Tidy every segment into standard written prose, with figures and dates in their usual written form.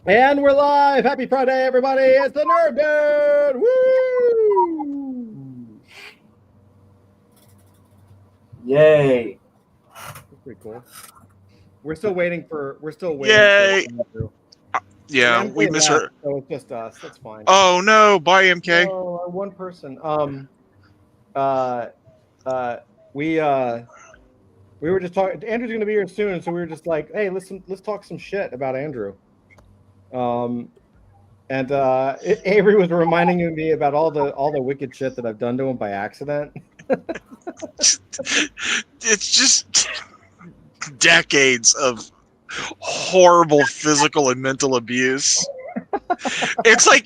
And we're live. Happy Friday, everybody. It's the Nerd Dude. Woo! Yay. That's pretty cool. We're still waiting for Yay. Andrew. Yeah, And we MK miss her. left, so it's just us. That's fine. Oh no, bye MK. Oh, one person. We were just talking. Andrew's gonna be here soon, so we were just like, hey, let's talk some shit about Andrew. Avery was reminding me about all the wicked shit that I've done to him by accident. It's just decades of horrible physical and mental abuse. It's like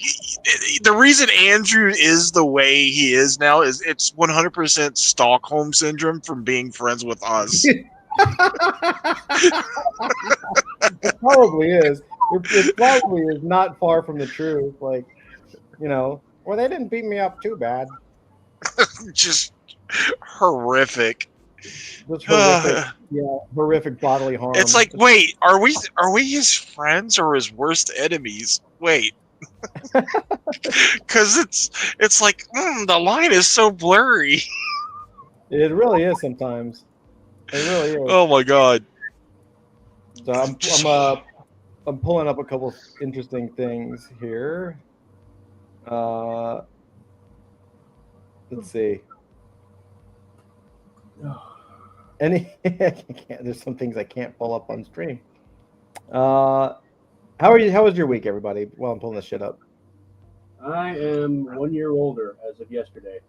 the reason Andrew is the way he is now is it's 100% Stockholm syndrome from being friends with us. It probably is. It probably is not far from the truth. Like, well, they didn't beat me up too bad. Just horrific. Just horrific, horrific bodily harm. It's like, wait, are we his friends or his worst enemies? Wait, because it's like the line is so blurry. It really is sometimes. It really is. Oh my god. So I'm pulling up a couple interesting things here. Let's see. There's some things I can't pull up on stream. How are you? How was your week, everybody? While I'm pulling this shit up. I am 1 year older as of yesterday.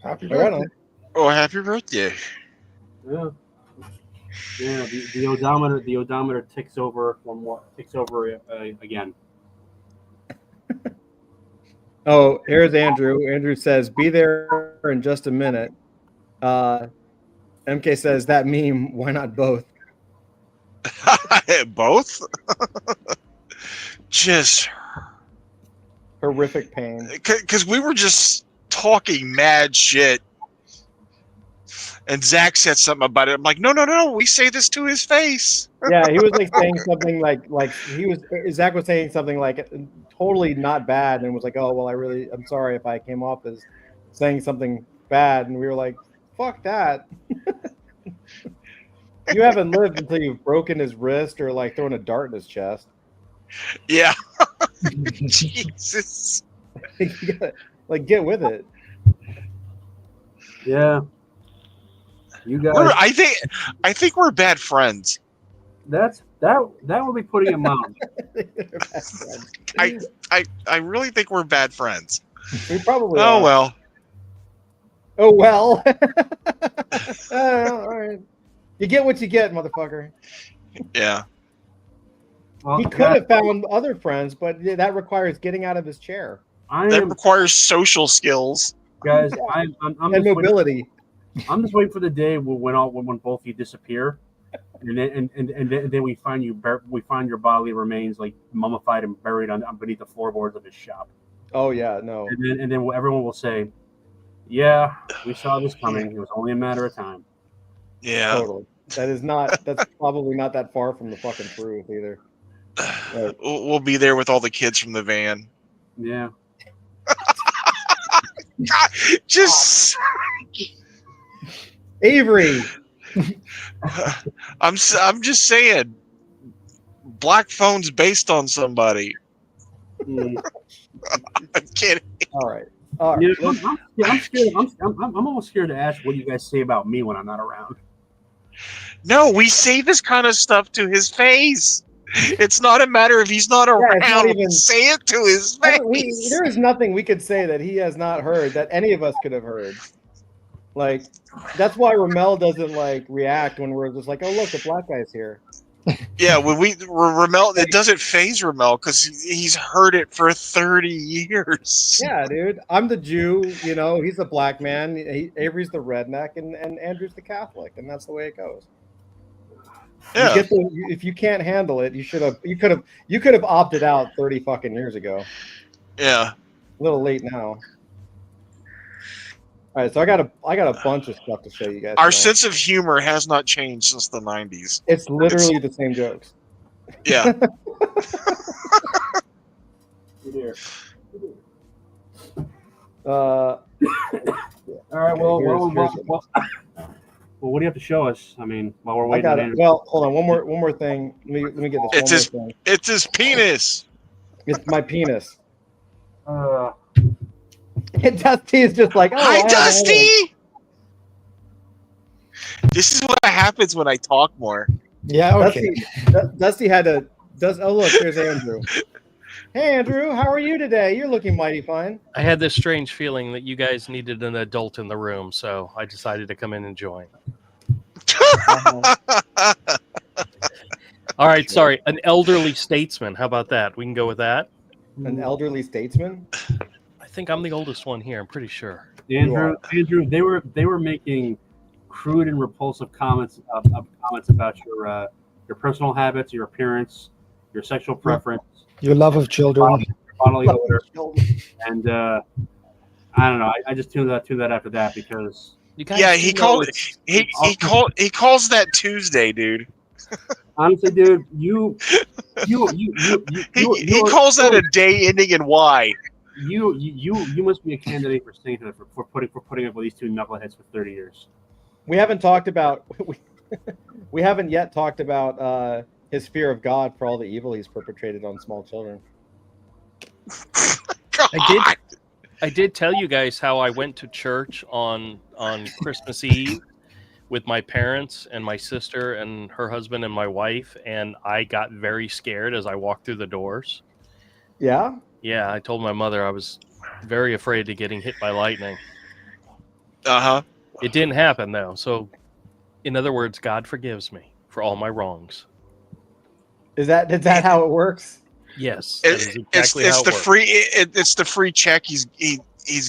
Happy birthday! Oh, happy birthday! Yeah, the odometer ticks over again. Oh, here's Andrew. Andrew says, "Be there in just a minute." MK says that meme. Why not both? Both? Just horrific pain. Because we were just talking mad shit, and Zach said something about it. I'm like, no, we say this to his face. Yeah, he was like saying something like Zach was saying something like totally not bad, and was like, oh well, I'm sorry if I came off as saying something bad, and we were like, fuck that. You haven't lived until you've broken his wrist or like thrown a dart in his chest. Yeah. Jesus. Like, get with it. Yeah. You guys. I think we're bad friends. That would be putting it mild. I really think we're bad friends. We probably are. Well. Oh well. All right. You get what you get, motherfucker. Yeah. Well, he could have found other friends, but that requires getting out of his chair. That requires social skills, guys. I'm and mobility. I'm just waiting for the day when both of you disappear, and then we find your bodily remains like mummified and buried beneath the floorboards of his shop. Oh yeah, no. And then everyone will say, "Yeah, we saw this coming. It was only a matter of time." Yeah, totally. That's probably not that far from the fucking truth either. Right. We'll be there with all the kids from the van. Yeah. God, just Avery. I'm just saying. Black Phone's based on somebody. I'm kidding. All right. I'm scared. I'm almost scared to ask what you guys say about me when I'm not around. No, we say this kind of stuff to his face. It's not a matter of he's not around. We say it to his face. There is nothing we could say that he has not heard that any of us could have heard. Like, that's why Ramel doesn't like react when we're just like, oh look, the black guy's here. Yeah, when Ramel, it doesn't phase Ramel because he's heard it for 30 years. Yeah, dude. I'm the Jew, he's the black man. Avery's the redneck, and Andrew's the Catholic, and that's the way it goes. Yeah. If you can't handle it, you could have opted out 30 fucking years ago. Yeah. A little late now. All right, so I got a bunch of stuff to show you guys. Our sense of humor has not changed since the 90s. It's literally the same jokes. Yeah. Uh, All right. Well, here's- well, what do you have to show us? I mean, while we're I waiting. got on it. Andrew. Well, hold on. One more thing. Let me get this. It's One more thing. It's his penis. It's my penis. Uh, And Dusty is just like, oh, I Hi, have a headache. Dusty. This is what happens when I talk more. Yeah, okay. Dusty had to. Oh, look, there's Andrew. Hey, Andrew, how are you today? You're looking mighty fine. I had this strange feeling that you guys needed an adult in the room, so I decided to come in and join. All right, sorry, an elderly statesman. How about that? We can go with that. An elderly statesman. I think I'm the oldest one here. I'm pretty sure. Andrew, they were making crude and repulsive comments about your personal habits, your appearance, your sexual preference, Your love of children. bodily odor, and I don't know. I just tuned that after that because You guys Yeah, do he know called. it's- He calls that Tuesday, dude. honestly, dude, you He calls that a day ending in Y. you must be a candidate for sainthood for putting up with these two knuckleheads for 30 years. We haven't talked about. We haven't yet talked about his fear of God for all the evil he's perpetrated on small children. God. I did tell you guys how I went to church on Christmas Eve with my parents and my sister and her husband and my wife, and I got very scared as I walked through the doors. Yeah. Yeah, I told my mother I was very afraid of getting hit by lightning. Uh-huh. It didn't happen though, so in other words, God forgives me for all my wrongs. Is that how it works? Yes, that is exactly It's how it the works. it's the free check he's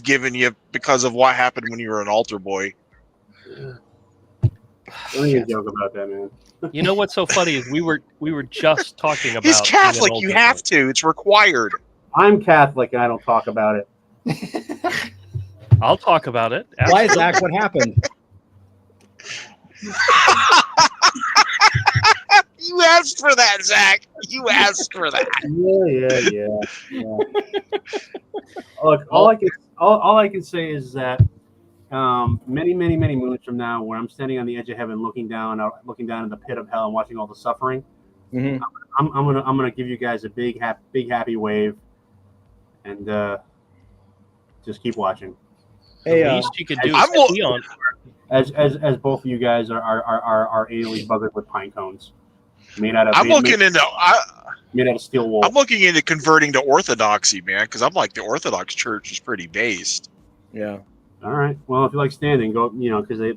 given you because of what happened when you were an altar boy. Don't even joke about that, man. You know what's so funny is we were just talking about He's being an Catholic. You altar have boy. to. It's required. I'm Catholic and I don't talk about it. I'll talk about it. Why, Zach? What happened? You asked for that, Zach. You asked for that. Yeah. Look, all I can say is that many moons from now, when I'm standing on the edge of heaven, looking down in the pit of hell and watching all the suffering, Mm-hmm. I'm gonna give you guys a big happy wave, and just keep watching. Hey, The least you could do I'm is will- pee on. As both of you guys are anally buzzed with pine cones made out of I'm looking into. made out of steel wool. I'm looking into converting to Orthodoxy, man, because I'm like the Orthodox Church is pretty based. yeah. All right. Well, if you like standing, go. Because they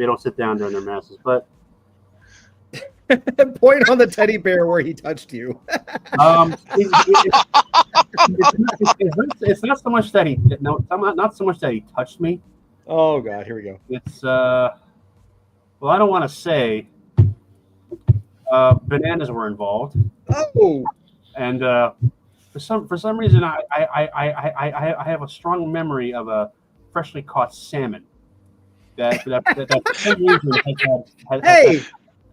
don't sit down during their masses. But Point on the teddy bear where he touched you. It's not so much that he not so much that he touched me. Oh God, here we go. It's well, I don't want to say bananas were involved, Oh, and for some reason I have a strong memory of a freshly caught salmon that for some reason hey,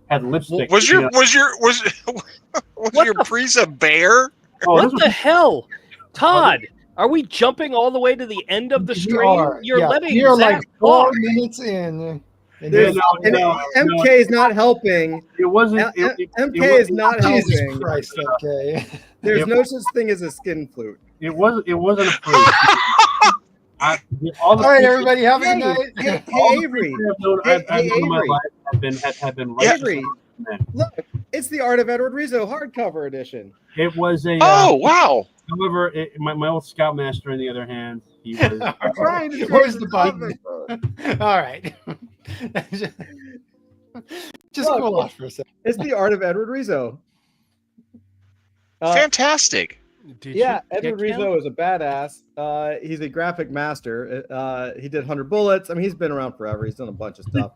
had lipstick. Was you your know. was What your the priest a bear? Oh, this What the hell, Todd? Are we jumping all the way to the end of the stream? You're letting You're Zach like 4 talk. minutes in. And there's, then- and MK is not helping. it wasn't. MK is not Jesus helping. Christ, okay. There's no such thing as a skin flute. It wasn't a priest. All right, everybody, have a good Hey, night. hey, All the Avery, priests I've known Hey, in my Avery. life have been Yeah. righteous Avery. men. look, it's the Art of Edward Rizzo hardcover edition. It was a. Oh wow! However, my old scoutmaster, on the other hand, he was. Trying to Where's create the cover. button? All right. Just Look. cool off for a second. It's the Art of Edward Rizzo. Fantastic. Did Yeah, you Edward kick him? Rizzo is a badass. He's a graphic master. He did 100 Bullets. I mean, he's been around forever. He's done a bunch of stuff.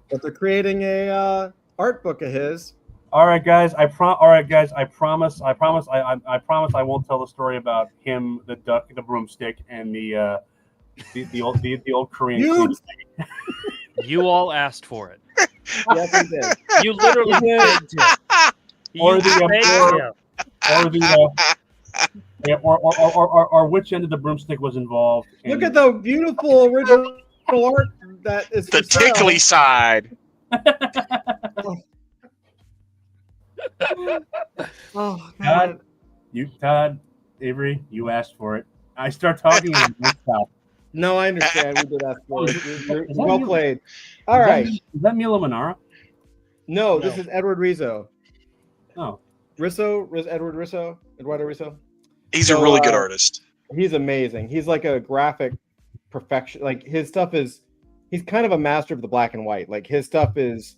But they're creating a art book of his. All right, guys. I promise. I promise I won't tell the story about him, the duck, the broomstick, and the old Korean. You- queen. You all asked for it. Yes, he did. You literally begged him. Or You the begged him. or the Yeah, or which end of the broomstick was involved. Look at the beautiful original art that is The for sale. tickly side. Oh God. Todd, Avery, you asked for it. I start talking and it stop. No, I understand. We did ask for it. You're Is that well you? played. All right. Is that Milo Manara? No, No. this is Edward Rizzo. Oh, Edward Rizzo. Eduardo Rizzo. He's So, a really good artist. He's amazing. He's like a graphic perfection. Like his stuff is, he's kind of a master of the black and white. Like his stuff is,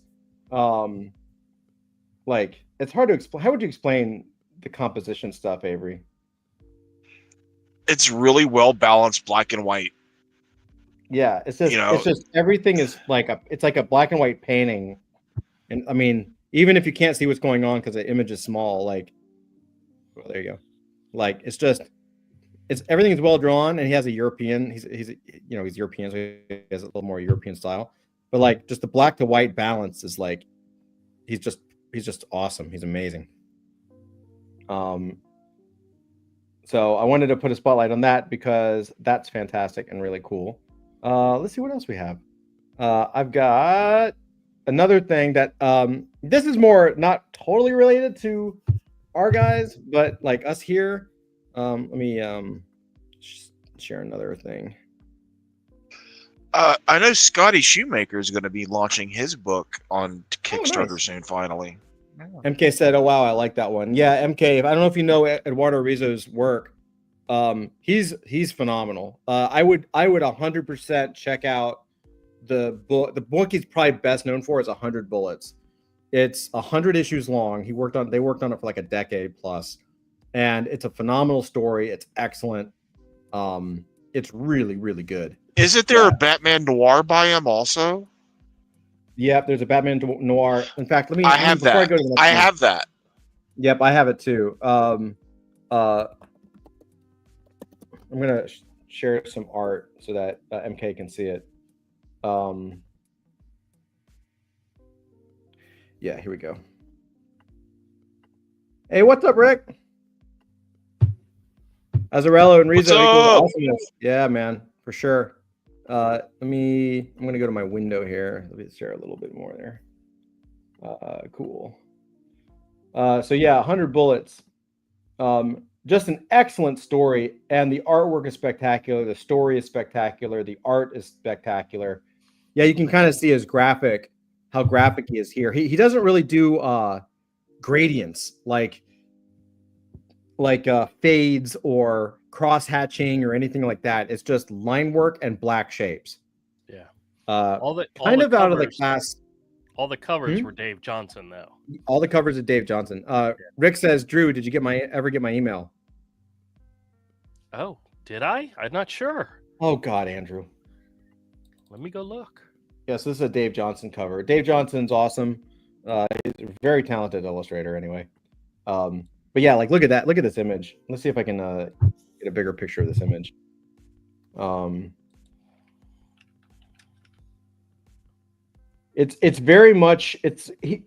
like it's hard to explain. How would you explain the composition stuff, Avery? It's really well balanced black and white. Yeah, it's just, You know- it's just everything is like it's like a black and white painting. And I mean, even if you can't see what's going on because the image is small, like, well, there you go. Like it's just, it's everything's well drawn, and he has a European. He's he's European, so he has a little more European style. But like just the black to white balance is like, he's just awesome. He's amazing. So I wanted to put a spotlight on that because that's fantastic and really cool. Let's see what else we have. I've got another thing that this is more not totally related to our guys, but like us here. Let me share another thing. I know Scotty Shoemaker is going to be launching his book on Kickstarter nice. soon. Finally, MK said, "Oh wow, I like that one." Yeah, MK. I don't know if you know Eduardo Rizzo's work. He's phenomenal. I would 100% check out the book. The book he's probably best known for is 100 Bullets. It's 100 issues long. They worked on it for like a decade plus, and it's a phenomenal story. It's excellent. It's really, really good. isn't there a Batman Noir by him also? Yep, there's a Batman Noir. In fact, I have before I that. go to the next I one- have that. Yep, I have it too. I'm gonna share some art so that MK can see it. Yeah, here we go. Hey, what's up, Rick? Azarello and Rizzo What's equals up? awesomeness. Yeah, man, for sure. I'm gonna go to my window here. Let me share a little bit more there. Cool. So yeah, 100 Bullets. Just an excellent story, and the artwork is spectacular. The story is spectacular. The art is spectacular. Yeah, you can kind of see his how graphic he is here. He doesn't really do gradients like fades or cross hatching or anything like that. It's just line work and black shapes. Yeah. All All kind the of out of the covers- class. All the covers Hmm? were Dave Johnson, though. All the covers of Dave Johnson. Rick says, Drew, did you ever get my email? Oh, did I? I'm not sure. Oh God, Andrew. Let me go look. Yes, this is a Dave Johnson cover. Dave Johnson's awesome. He's a very talented illustrator anyway. But yeah, like look at that. Look at this image. Let's see if I can get a bigger picture of this image. It's very much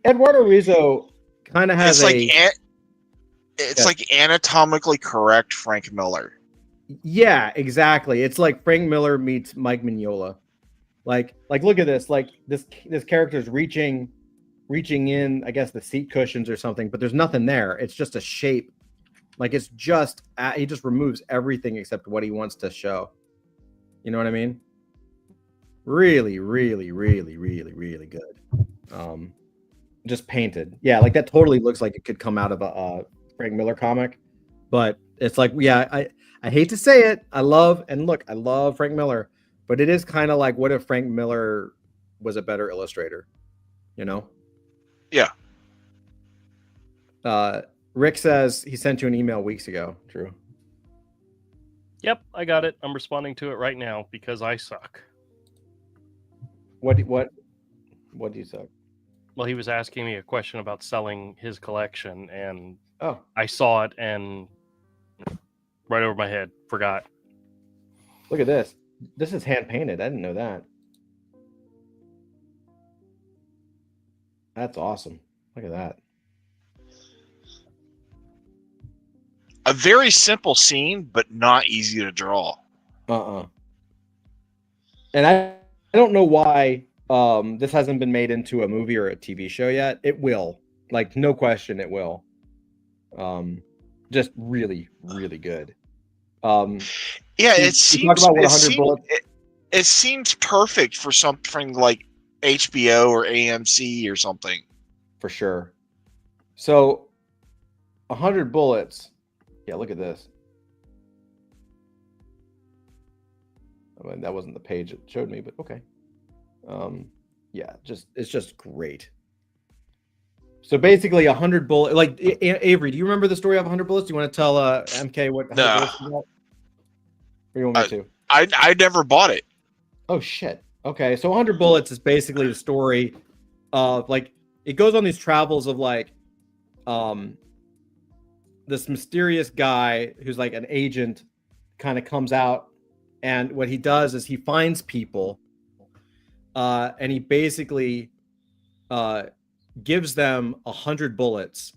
Eduardo Rizzo kind of has It's like anatomically correct Frank Miller. Yeah, exactly. It's like Frank Miller meets Mike Mignola. Like look at this. Like this character's reaching in, I guess, the seat cushions or something, but there's nothing there. It's just a shape. Like it's just he just removes everything except what he wants to show. You know what I mean? Really, really, really, really, really good. Just painted. Yeah, like that totally looks like it could come out of a Frank Miller comic. But it's like, yeah, I hate to say it. I love Frank Miller, but it is kind of like, what if Frank Miller was a better illustrator? You know? Yeah. Rick says he sent you an email weeks ago, Drew. Yep, I got it. I'm responding to it right now because I suck. What do you suck? Well, he was asking me a question about selling his collection, and Oh, I saw it and right over my head, forgot. look at this. This is hand painted. I didn't know that. That's awesome. Look at that. A very simple scene, but not easy to draw. And I don't know why this hasn't been made into a movie or a TV show yet. It will. Like, no question, it will. Just really, really good. Yeah, you it seems talk about what 100 bullets. it seems perfect for something like HBO or AMC or something. For sure. So 100 bullets. Yeah, look at this. I mean, that wasn't the page it showed me, but okay. Yeah, it's just great. So basically 100 bullets. Like, Avery, do you remember the story of 100 bullets? Do you want to tell MK what 100 No. bullets is about? Or you want me to? I never bought it. Oh shit. Okay, so 100 bullets is basically the story of, like, it goes on these travels of, like, this mysterious guy who's like an agent kind of comes out, and what he does is he finds people and he basically gives them 100 bullets,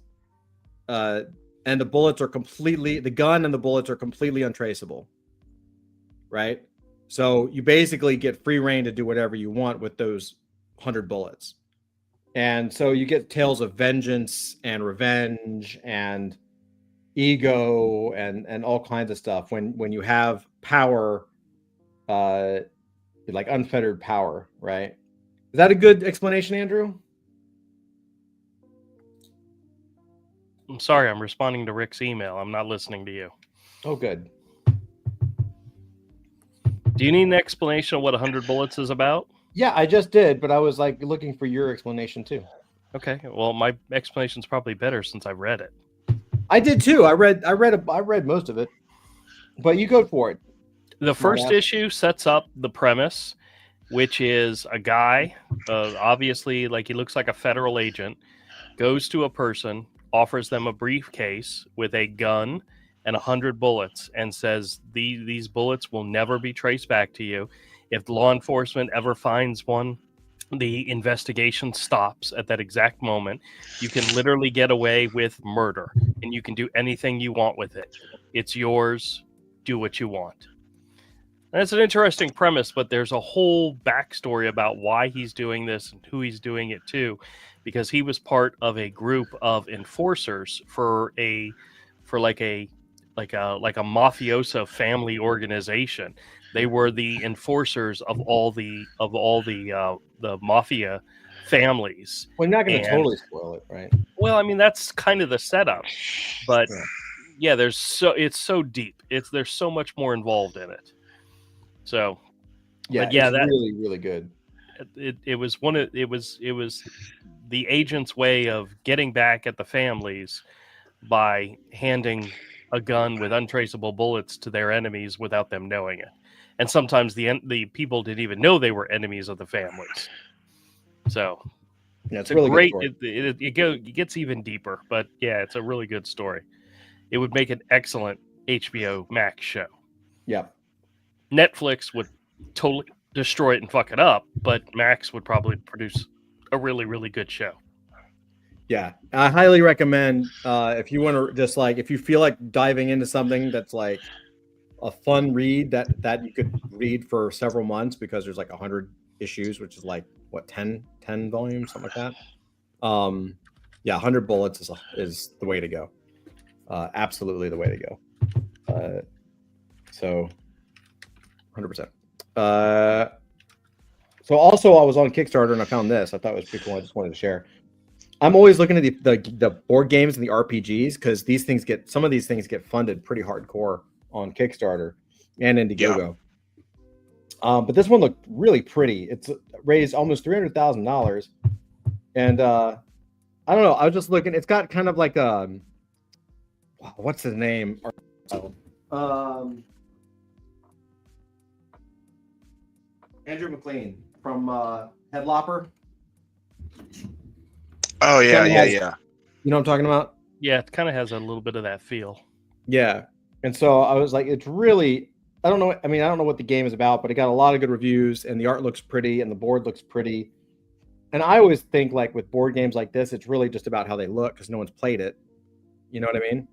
and the bullets are the gun and the bullets are completely untraceable, right? So you basically get free reign to do whatever you want with those 100 bullets. And so you get tales of vengeance and revenge and ego and all kinds of stuff when you have power, like unfettered power, right? Is that a good explanation, Andrew? I'm sorry, I'm responding to Rick's email. I'm not listening to you. Oh, good. Do you need an explanation of what 100 bullets is about? Yeah, I just did, but I was like looking for your explanation too. Okay, well, my explanation's probably better since I read it. I did too. I read most of it, but you go for it. The first issue sets up the premise, which is a guy, obviously, like, he looks like a federal agent, goes to a person, offers them a briefcase with a gun and 100 bullets, and says these bullets will never be traced back to you. If law enforcement ever finds one, the investigation stops at that exact moment. You can literally get away with murder, and you can do anything you want with it. It's yours. Do what you want. And it's an interesting premise, but there's a whole backstory about why he's doing this and who he's doing it to, because he was part of a group of enforcers for a mafioso family organization. They were the enforcers of all the mafia families. Well, you're not going to totally spoil it, right? Well, I mean, that's kind of the setup, but yeah, it's so deep. There's so much more involved in it. So, yeah, that's really, really good. It was the agent's way of getting back at the families by handing a gun with untraceable bullets to their enemies without them knowing it. And sometimes the people didn't even know they were enemies of the families. So yeah, it's a really great. Good It gets even deeper, but yeah, it's a really good story. It would make an excellent HBO Max show. Yeah, Netflix would totally destroy it and fuck it up, but Max would probably produce a really, really good show. Yeah, I highly recommend if you want to just, like, if you feel like diving into something that's like a fun read that you could read for several months, because there's like 100 issues, which is like what 10 volumes, something like that. Yeah, 100 bullets is the way to go. Absolutely the way to go. So 100%. So also, I was on Kickstarter and I found this. I thought it was pretty cool. I just wanted to share. I'm always looking at the board games and the RPGs, because some of these things get funded pretty hardcore on Kickstarter and Indiegogo. Yeah. But this one looked really pretty. It's raised almost $300,000, and I don't know. I was just looking. It's got kind of like what's his name? Andrew McLean from Headlopper. Oh yeah. You know what I'm talking about? Yeah, it kind of has a little bit of that feel. Yeah. And so I was like, it's really, I don't know. I mean, I don't know what the game is about, but it got a lot of good reviews, and the art looks pretty and the board looks pretty. And I always think, like, with board games like this, it's really just about how they look, because no one's played it. You know what I mean?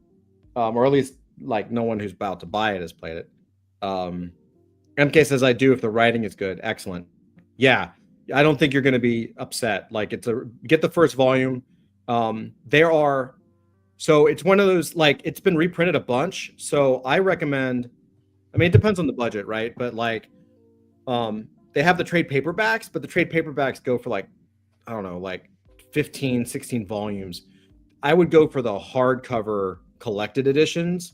Or at least like no one who's about to buy it has played it. MK says I do if the writing is good. Excellent. Yeah, I don't think you're going to be upset. Like get the first volume. So it's one of those, like, it's been reprinted a bunch. So I recommend, I mean, it depends on the budget, right? But like, they have the trade paperbacks, but the trade paperbacks go for like, I don't know, like 15, 16 volumes. I would go for the hardcover collected editions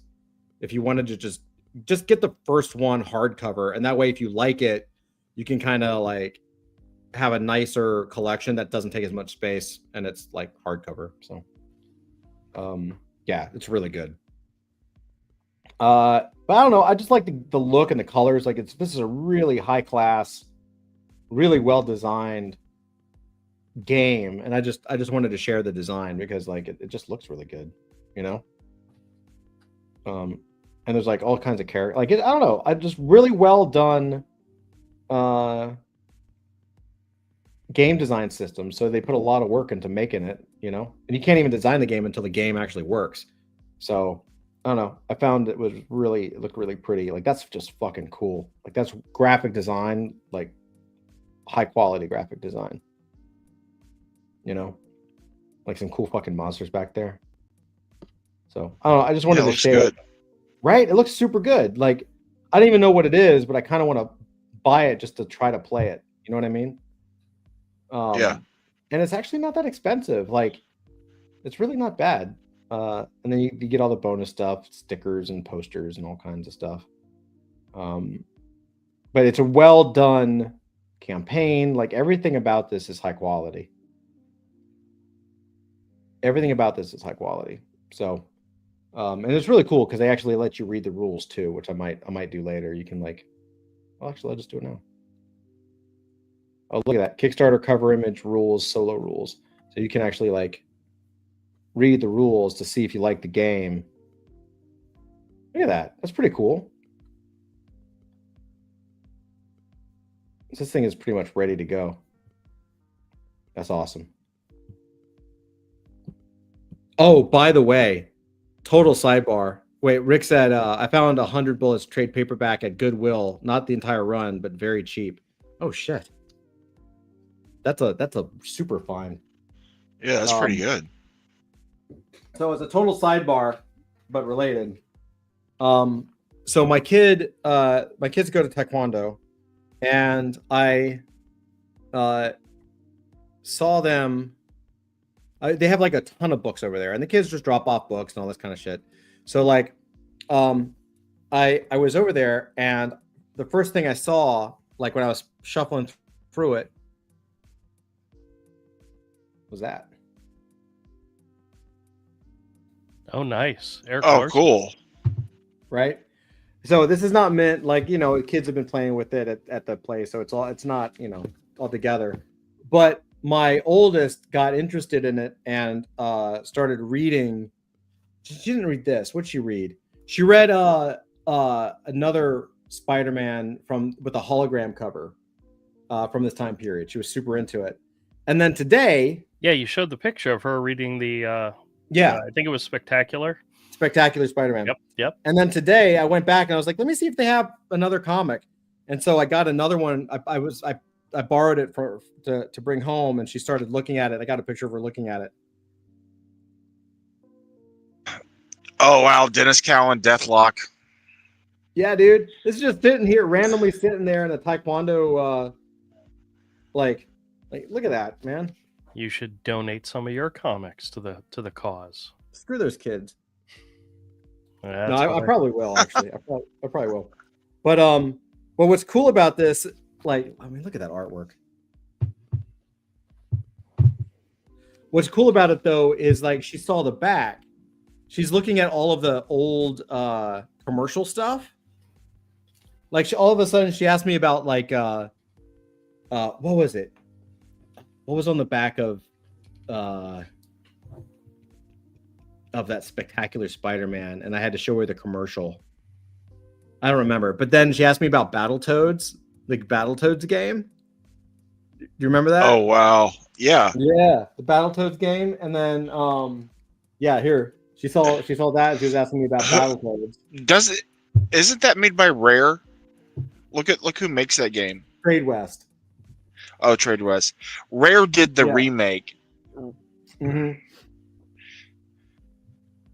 if you wanted to just get the first one hardcover. And that way, if you like it, you can kind of like have a nicer collection that doesn't take as much space and it's like hardcover. So yeah, it's really good. But I don't know, I just like the look and the colors. Like this is a really high class, really well designed game, and I just wanted to share the design because like it just looks really good, you know. And there's like all kinds of characters. Like I don't know, I just really well done game design system. So they put a lot of work into making it, you know. And you can't even design the game until the game actually works. So I don't know. I found it looked really pretty. Like that's just fucking cool. Like that's graphic design, like high quality graphic design. You know, like some cool fucking monsters back there. So I don't know. I just wanted to share. Good. Right? It looks super good. Like I don't even know what it is, but I kind of want to buy it just to try to play it. You know what I mean? Yeah. And it's actually not that expensive. Like it's really not bad. And then you get all the bonus stuff, stickers and posters and all kinds of stuff. But it's a well done campaign. Like everything about this is high quality. Everything about this is high quality. So, and it's really cool because they actually let you read the rules too, which I might do later. You can like, well, actually, I'll just do it now. Oh, look at that. Kickstarter cover image rules, solo rules. So you can actually like read the rules to see if you like the game. Look at that. That's pretty cool. This thing is pretty much ready to go. That's awesome. Oh, by the way, total sidebar. Wait, Rick said, I found 100 Bullets trade paperback at Goodwill. Not the entire run, but very cheap. Oh, shit. That's a super find. Yeah, that's pretty good. So it's a total sidebar, but related. So my kids go to Taekwondo, and I saw them. They have like a ton of books over there, and the kids just drop off books and all this kind of shit. So like, I was over there, and the first thing I saw, like when I was shuffling through it, was that. Oh, nice. Eric oh, Larson. Cool. Right. So this is not meant like, you know, kids have been playing with it at the place. So it's not, you know, all together. But my oldest got interested in it and started reading. She didn't read this. What'd she read? She read another Spider-Man with a hologram cover from this time period. She was super into it. And then today. Yeah, you showed the picture of her reading the I think it was Spectacular Spider-Man. Yep. And then today I went back and I was like, let me see if they have another comic. And so I got another one. I borrowed it to bring home, and she started looking at it. I got a picture of her looking at it. Oh wow, Dennis Cowan, Deathlock. Yeah, dude. This is just randomly sitting there in a Taekwondo like look at that, man. You should donate some of your comics to the cause. Screw those kids. That's no, I probably will actually. I probably will. But what's cool about this, like, I mean, look at that artwork. What's cool about it though is like she saw the back. She's looking at all of the old commercial stuff. Like all of a sudden she asked me about like what was it? What was on the back of that Spectacular Spider-Man? And I had to show her the commercial. I don't remember. But then she asked me about Battletoads, the Battletoads game. Do you remember that? Oh wow. Yeah. Yeah, the Battletoads game. And then here. She saw that, and she was asking me about Battletoads. Isn't that made by Rare? Look who makes that game. Trade West. Oh, Trade West. Rare did the Yeah. remake. Mm-hmm.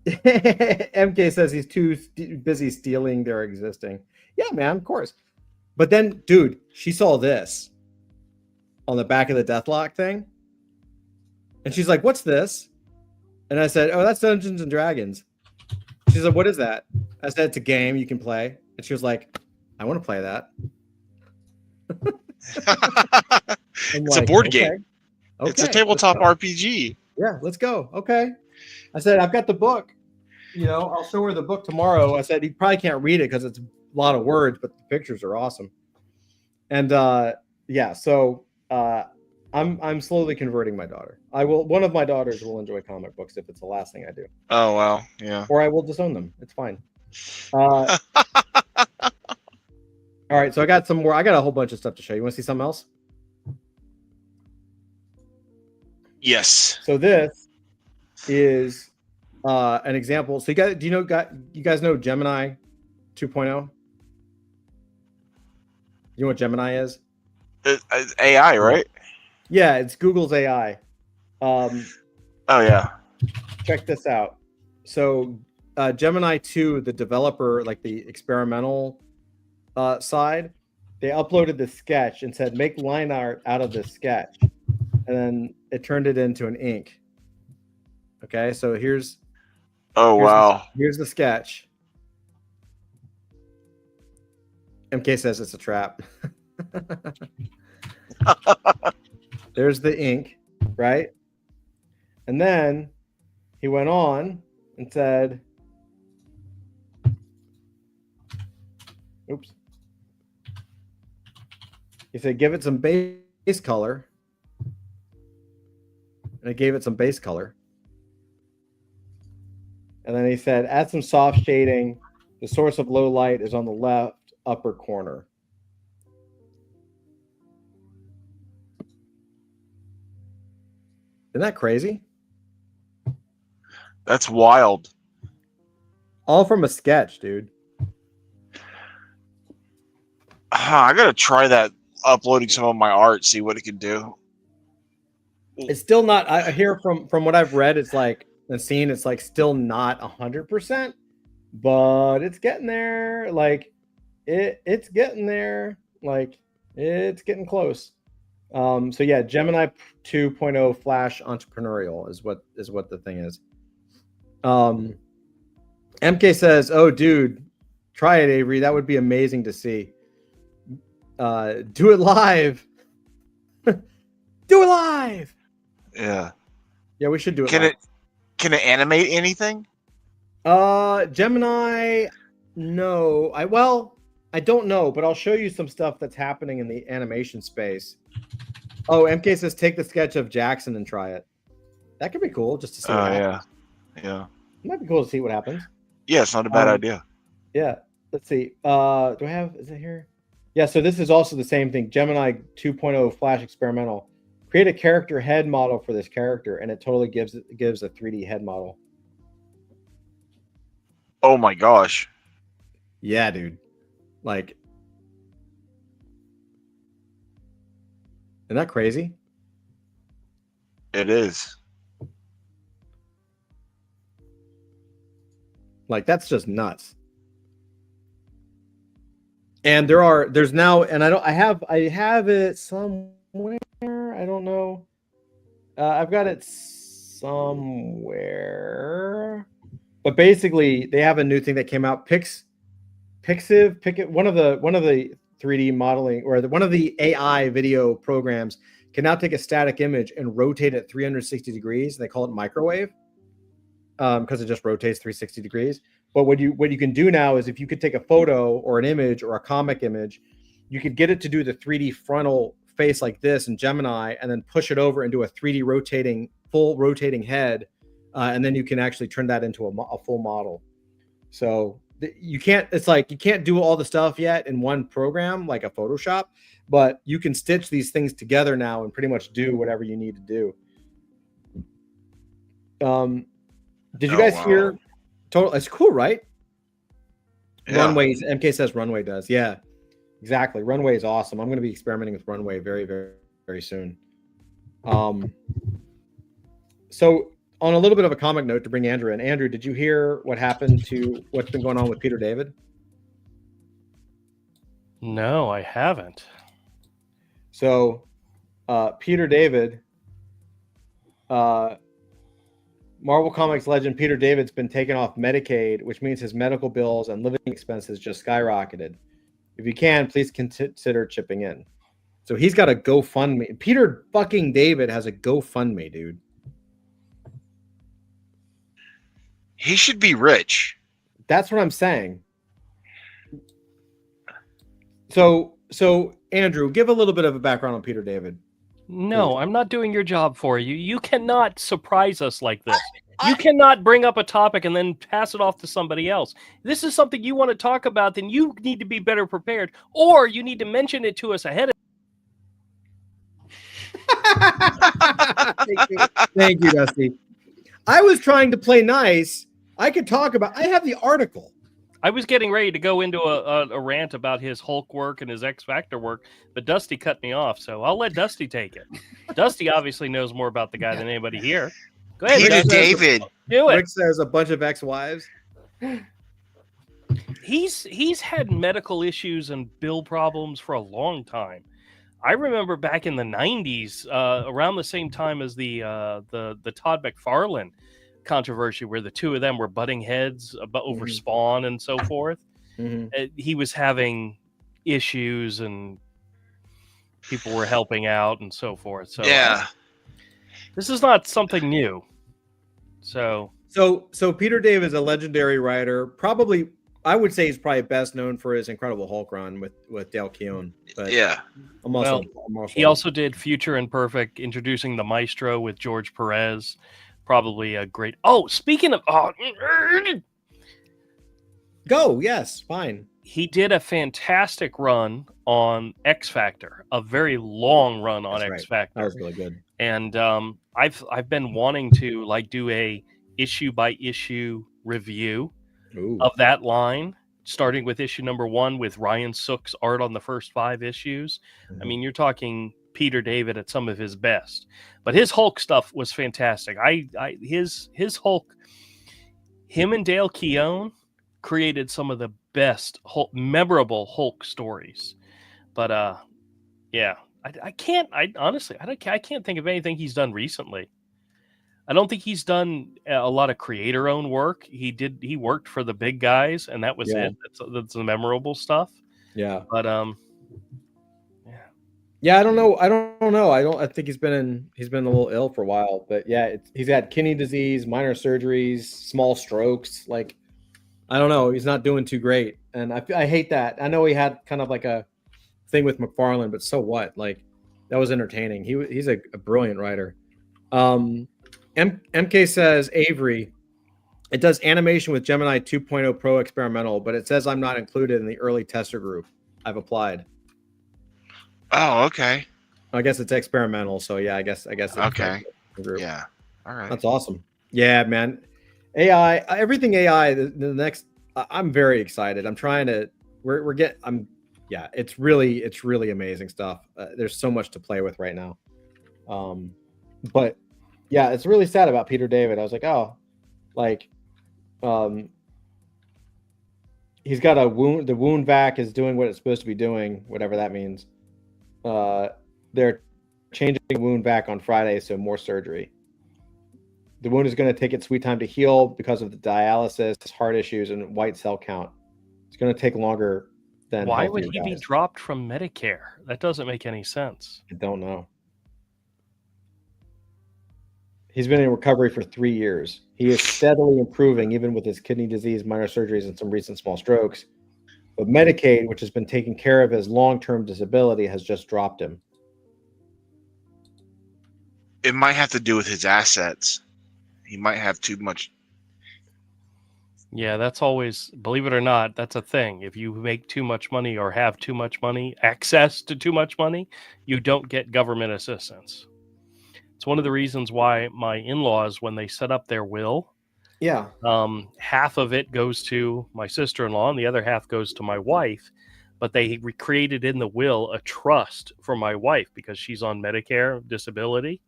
MK says he's too busy stealing their existing. Yeah, man, of course. But then, dude, she saw this on the back of the Deathlock thing, and she's like, "What's this?" And I said, "Oh, that's Dungeons and Dragons." She's like, "What is that?" I said, "It's a game you can play." And she was like, "I want to play that." It's a board game. Okay, It's a tabletop let's go. RPG. Yeah, let's go. Okay. I said, I've got the book. You know, I'll show her the book tomorrow. I said, you probably can't read it because it's a lot of words, but the pictures are awesome. And yeah, so I'm slowly converting my daughter. One of my daughters will enjoy comic books if it's the last thing I do. Oh wow, yeah. Or I will disown them. It's fine. All right, so I got some more. I got a whole bunch of stuff to show you. Want to see something else? Yes. So this is an example. So you guys know Gemini 2.0? You know what Gemini is? AI, right? Yeah, it's Google's AI. Oh yeah. Check this out. So Gemini 2, the developer, like the experimental side, they uploaded the sketch and said, make line art out of this sketch. And then it turned it into an ink. Okay, so here's Wow. Here's the sketch. MK says it's a trap. There's the ink, right? And then he went on and said, oops. He said, give it some base color. And I gave it some base color. And then he said, add some soft shading. The source of low light is on the left upper corner. Isn't that crazy? That's wild. All from a sketch, dude. I gotta try that. Uploading some of my art, see what it can do. It's still not. I hear from what I've read, it's like and seen. It's like still not 100%, but it's getting there. Like it's getting there. Like it's getting close. So yeah, Gemini 2.0 Flash Entrepreneurial is what the thing is. MK says, "Oh, dude, try it, Avery. That would be amazing to see. Do it live. Do it live. Yeah. Yeah, we should do it. Can live. Can it animate anything? Gemini, no. I don't know, but I'll show you some stuff that's happening in the animation space. Oh, MK says take the sketch of Jackson and try it. That could be cool, just to see. What happens. Yeah. It might be cool to see what happens. Yeah, it's not a bad idea. Yeah. Let's see. Is it here? Yeah, so this is also the same thing. Gemini 2.0 Flash Experimental. Create a character head model for this character, and it totally gives a 3D head model. Oh my gosh. Yeah, dude. Like, isn't that crazy? It is. Like, that's just nuts. And there's now, and I have it somewhere. I don't know. I've got it somewhere. But basically, they have a new thing that came out. Pixiv, one of the 3D modeling or one of the AI video programs can now take a static image and rotate it 360 degrees. They call it microwave because it just rotates 360 degrees. But what you can do now is if you could take a photo or an image or a comic image, you could get it to do the 3D frontal face like this in Gemini and then push it over into a 3D full rotating head. And then you can actually turn that into a full model. So you can't do all the stuff yet in one program like a Photoshop, but you can stitch these things together now and pretty much do whatever you need to do. Did you Oh, guys wow. hear? Total. It's cool, right? Yeah. Runways. MK says Runway does. Yeah, exactly. Runway is awesome. I'm going to be experimenting with Runway very, very, very soon. So on a little bit of a comic note to bring Andrew in. Andrew, did you hear what happened to what's been going on with Peter David? No, I haven't. So Peter David, Marvel Comics legend Peter David's been taken off Medicaid, which means his medical bills and living expenses just skyrocketed. If you can, please consider chipping in. So he's got a GoFundMe. Peter fucking David has a GoFundMe, dude. He should be rich. That's what I'm saying. So Andrew, give a little bit of a background on Peter David. No, I'm not doing your job for you. You cannot surprise us like this. You cannot bring up a topic and then pass it off to somebody else. This is something you want to talk about, then you need to be better prepared, or you need to mention it to us ahead of Thank you, Dusty. I was trying to play nice. I could talk about. I have the article. I was getting ready to go into a rant about his Hulk work and his X Factor work, but Dusty cut me off, so I'll let Dusty take it. Dusty obviously knows more about the guy than anybody here. Go ahead, Peter Dusty. David. Do it. Rick says a bunch of ex-wives. He's had medical issues and bill problems for a long time. I remember back in the 90s, around the same time as the Todd McFarlane controversy, where the two of them were butting heads about over Spawn and so forth. He was having issues, and people were helping out and so forth. So Yeah. this is not something new. So Peter David is a legendary writer. Probably, I would say he's probably best known for his Incredible Hulk run with Dale Keown. But Yeah. he also did Future Imperfect, introducing the Maestro with George Perez. Probably a great. Oh, speaking of, go. Yes, fine. He did a fantastic run on X Factor, a very long run on X Factor. That was really good. And I've been wanting to like do a issue by issue review of that line, starting with issue number 1 with Ryan Sook's art on the first 5 issues. I mean, you're talking Peter David at some of his best, but his Hulk stuff was fantastic. His Hulk, him and Dale Keown created some of the best memorable Hulk stories. But I can't think of anything he's done recently. I don't think he's done a lot of creator-owned work. He worked for the big guys, and that was it. That's the memorable stuff. Yeah. But yeah, I don't know. I think he's been a little ill for a while, but yeah, he's had kidney disease, minor surgeries, small strokes. Like, I don't know. He's not doing too great, and I hate that. I know he had kind of like a thing with McFarlane, but so what? Like, that was entertaining. He's a brilliant writer. MK says Avery, it does animation with Gemini 2.0 Pro experimental, but it says I'm not included in the early tester group. I've applied. Oh, okay. I guess it's experimental, so yeah, I guess it's Okay. group. Yeah. All right. That's awesome. Yeah, man. AI, everything AI. The next, I'm very excited. I'm trying to. Yeah, it's really amazing stuff. There's so much to play with right now. But yeah, it's really sad about Peter David. I was like, oh, like, he's got a wound. The wound vac is doing what it's supposed to be doing, whatever that means. They're changing the wound vac on Friday, so more surgery. The wound is going to take its sweet time to heal because of the dialysis, heart issues, and white cell count. It's going to take longer than. why would he be dropped from Medicare? That doesn't make any sense. I don't know. He's been in recovery for 3 years. He is steadily improving, even with his kidney disease, minor surgeries, and some recent small strokes. But Medicaid, which has been taking care of his long-term disability, has just dropped him. It might have to do with his assets. He might have too much. Yeah, that's always, believe it or not, that's a thing. If you make too much money or have too much money, access to too much money, you don't get government assistance. It's one of the reasons why my in-laws, when they set up their will, Yeah. Half of it goes to my sister-in-law, and the other half goes to my wife. But they recreated in the will a trust for my wife because she's on Medicare disability.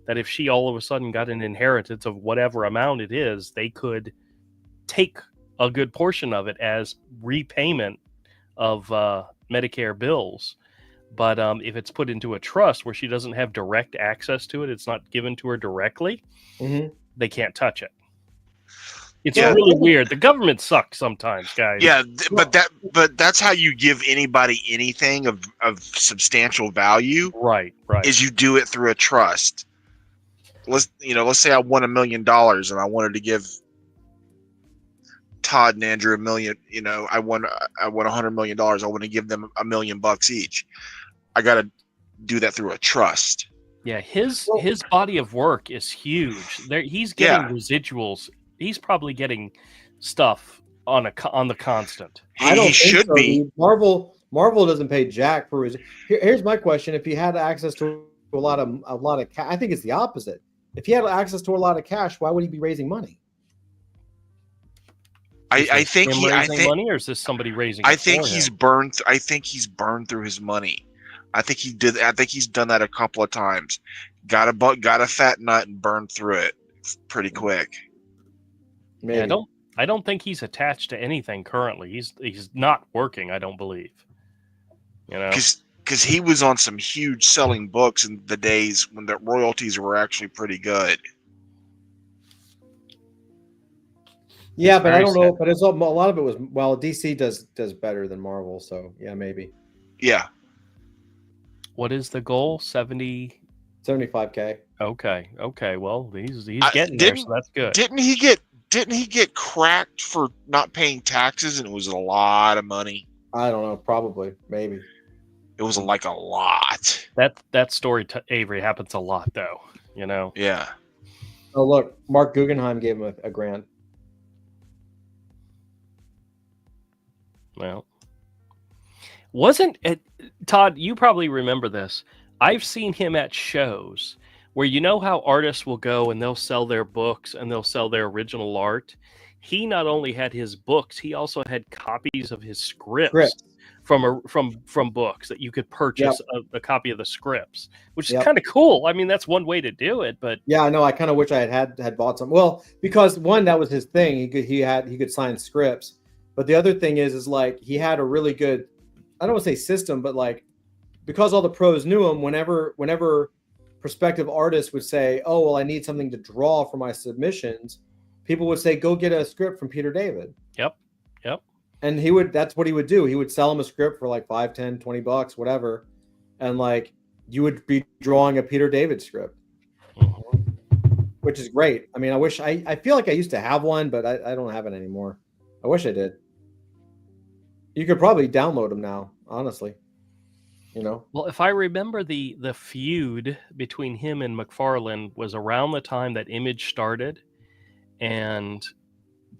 That if she all of a sudden got an inheritance of whatever amount it is, they could take a good portion of it as repayment of Medicare bills. But if it's put into a trust where she doesn't have direct access to it, it's not given to her directly, they can't touch it. It's really weird. The government sucks sometimes, guys. Yeah, but that's how you give anybody anything of substantial value. Right. Is you do it through a trust. Let's say I won $1 million and I wanted to give Todd and Andrew $1 million. I won $100 million. I want to give them $1 million each. I got to do that through a trust. Yeah, his body of work is huge. He's getting residuals. He's probably getting stuff on the constant. I don't he think should so, be. dude. Marvel doesn't pay jack for his. Here's my question: if he had access to a lot of cash, I think it's the opposite. If he had access to a lot of cash, why would he be raising money? I think money, or is this somebody raising? I think he's burned. I think he's burned through his money. I think he did. I think he's done that a couple of times. Got a fat nut and burned through it pretty quick. Maybe. Yeah, I don't think he's attached to anything currently. He's not working. I don't believe. Because he was on some huge selling books in the days when the royalties were actually pretty good. Yeah, but I don't know. But a lot of it was DC does better than Marvel, so yeah, maybe. Yeah. What is the goal? 75K. Okay. Well, he's getting there, so that's good. Didn't he get cracked for not paying taxes, and it was a lot of money? I don't know. Probably, maybe. It was like a lot. That story to Avery happens a lot, though. Yeah. Oh, look, Mark Guggenheim gave him a grant. Well, wasn't it, Todd? You probably remember this. I've seen him at shows where how artists will go and they'll sell their books and they'll sell their original art. He not only had his books, he also had copies of his scripts from books that you could purchase a copy of the scripts, which is kind of cool. I mean, that's one way to do it, but yeah, I know. I kind of wish I had bought some. Well, because one, that was his thing. He could sign scripts, but the other thing is like he had a really good, I don't want to say system, but like because all the pros knew him. Whenever prospective artists would say, "Oh, well, I need something to draw for my submissions," people would say, "Go get a script from Peter David." Yep. And that's what he would do. He would sell him a script for like $5, $10, $20, whatever. And like, you would be drawing a Peter David script, which is great. I mean, I feel like I used to have one, but I don't have it anymore. I wish I did. You could probably download them now, honestly. Well, if I remember, the feud between him and McFarlane was around the time that Image started, and